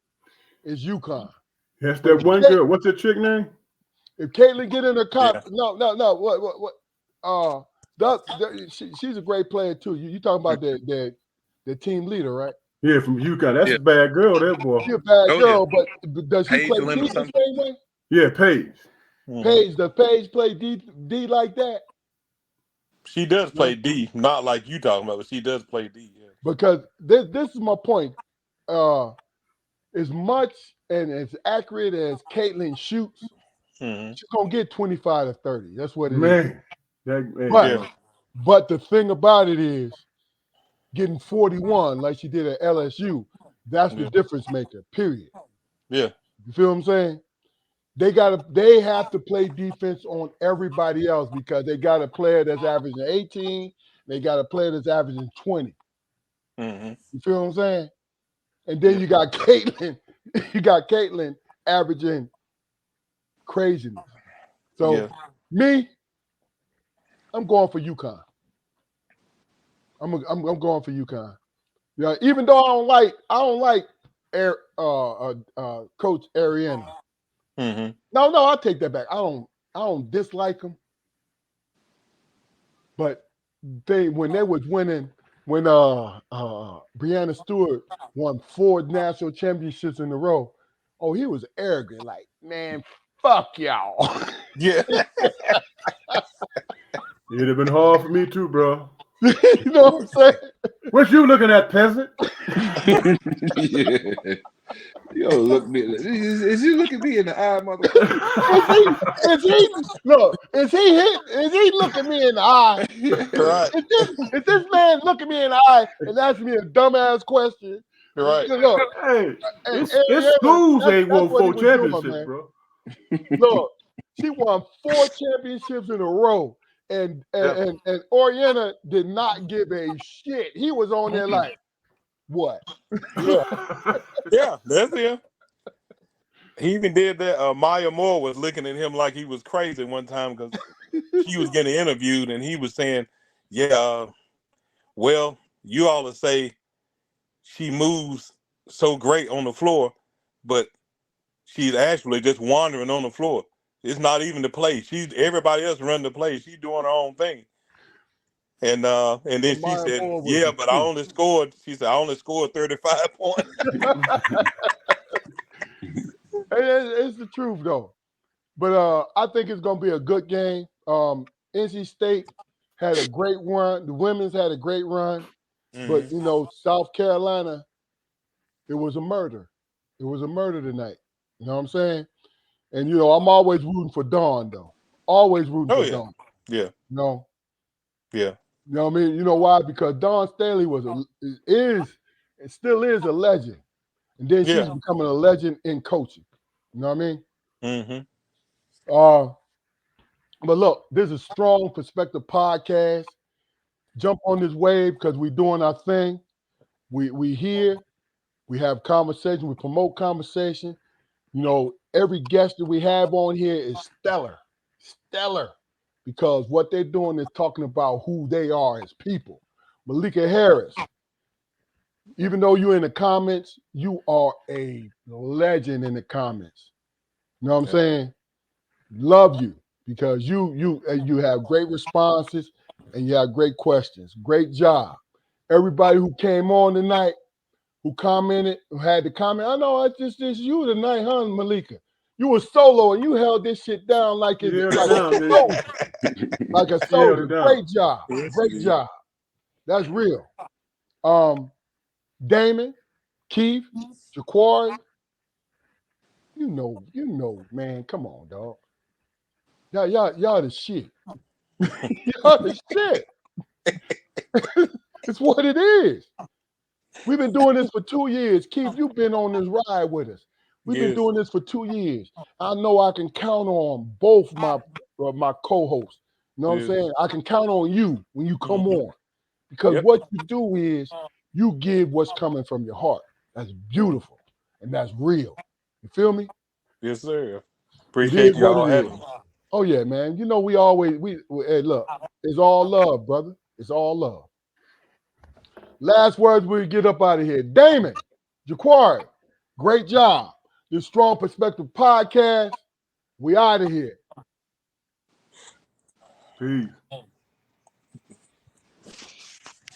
S1: Is UConn.
S2: That's
S1: But
S2: that one girl. What's that chick name?
S1: if Caitlin get in her
S4: Yeah.
S1: no. What? She's a great player too. You talking about the team leader, right?
S2: Yeah, from UConn. That's
S4: Yeah.
S2: a bad girl, that boy.
S1: She a bad
S4: Oh,
S1: girl, but does she
S4: Paige
S1: play
S4: Lynn
S1: D
S4: or
S1: the
S4: something.
S1: same way?
S2: Yeah, Paige.
S1: Paige, does Paige play D like that?
S4: She does play D, not like you talking about, but she does play D. Yeah.
S1: Because this is my point. As much and as accurate as Caitlin shoots, she's gonna get 25 to 30. That's what it is.
S2: Man.
S1: But the thing about it is getting 41 like she did at LSU, that's the difference maker, period.
S4: Yeah.
S1: You feel what I'm saying? They have to play defense on everybody else because they got a player that's averaging 18, they got a player that's averaging 20.
S4: Mm-hmm.
S1: You feel what I'm saying? And then you got Caitlin averaging craziness. So me, I'm going for UConn. I'm going for UConn. Yeah, even though I don't like Coach Ariana.
S4: Mm-hmm.
S1: No, I'll take that back. I don't dislike him. But when they was winning, when Breanna Stewart won 4 national championships in a row, oh, he was arrogant, like, man, fuck y'all.
S4: Yeah.
S2: It'd have been hard for me too, bro.
S1: You know what I'm saying?
S2: What you looking at, peasant?
S3: Yeah. Yo, look me. Is he looking me in the eye, motherfucker?
S1: Is he looking me in the eye?
S4: Right.
S1: Is this man looking me in the eye and asking me a dumbass question?
S4: Right.
S1: Look,
S2: Hey,
S1: and
S2: it's schools
S1: that's
S2: ain't won
S1: what he
S2: 4
S1: was doing,
S2: championships,
S1: man.
S2: bro.
S1: Look, she won 4 championships in a row, and Oriana did not give a shit. He was on there like, what?
S4: Yeah, that's him. He even did that. Maya Moore was looking at him like he was crazy one time because she was getting interviewed and he was saying, yeah, well, you all will say she moves so great on the floor, but she's actually just wandering on the floor. It's not even the play. Everybody else run the play. She's doing her own thing. And then she
S1: Maya
S4: said,
S1: Moore was
S4: yeah,
S1: the
S4: but I only scored 35 points.
S1: It's the truth, though. But I think it's going to be a good game. NC State had a great run. The women's had a great run. But, South Carolina, it was a murder. It was a murder tonight. You know what I'm saying? And, I'm always rooting for Dawn, though. Always rooting for Dawn.
S4: Yeah.
S1: Yeah. You know what I mean? You know why? Because Dawn Staley still is a legend. And then she's becoming a legend in coaching. You know what I mean?
S4: Mm-hmm.
S1: But look, this is Strong Perspective Podcast. Jump on this wave because we're doing our thing. We here. We have conversation. We promote conversation. Every guest that we have on here is stellar. Stellar. Because what they're doing is talking about who they are as people. Malika Harris, even though you're in the comments, you are a legend in the comments. You know what I'm saying? Love you because you have great responses and you have great questions. Great job. Everybody who came on tonight, who commented, who had to comment, I know it's just you tonight, huh, Malika? You were solo and you held this shit down like a soldier. Great job. Great job. That's real. Damon, Keith, Jaquari, you know, man. Come on, dog. Y'all the shit. Y'all the shit. It's what it is. We've been doing this for 2 years. Keith, you've been on this ride with us. We've been doing this for 2 years. I know I can count on both my co-hosts. You know what I'm saying? I can count on you when you come on. Because what you do is you give what's coming from your heart. That's beautiful. And that's real. You feel me?
S4: Yes, sir. Appreciate y'all having me.
S1: Oh yeah, man. You know we always hey, look, it's all love, brother. It's all love. Last words we get up out of here. Damon, Jaquari, great job. This Strong Perspective Podcast. We out of here.
S2: Peace.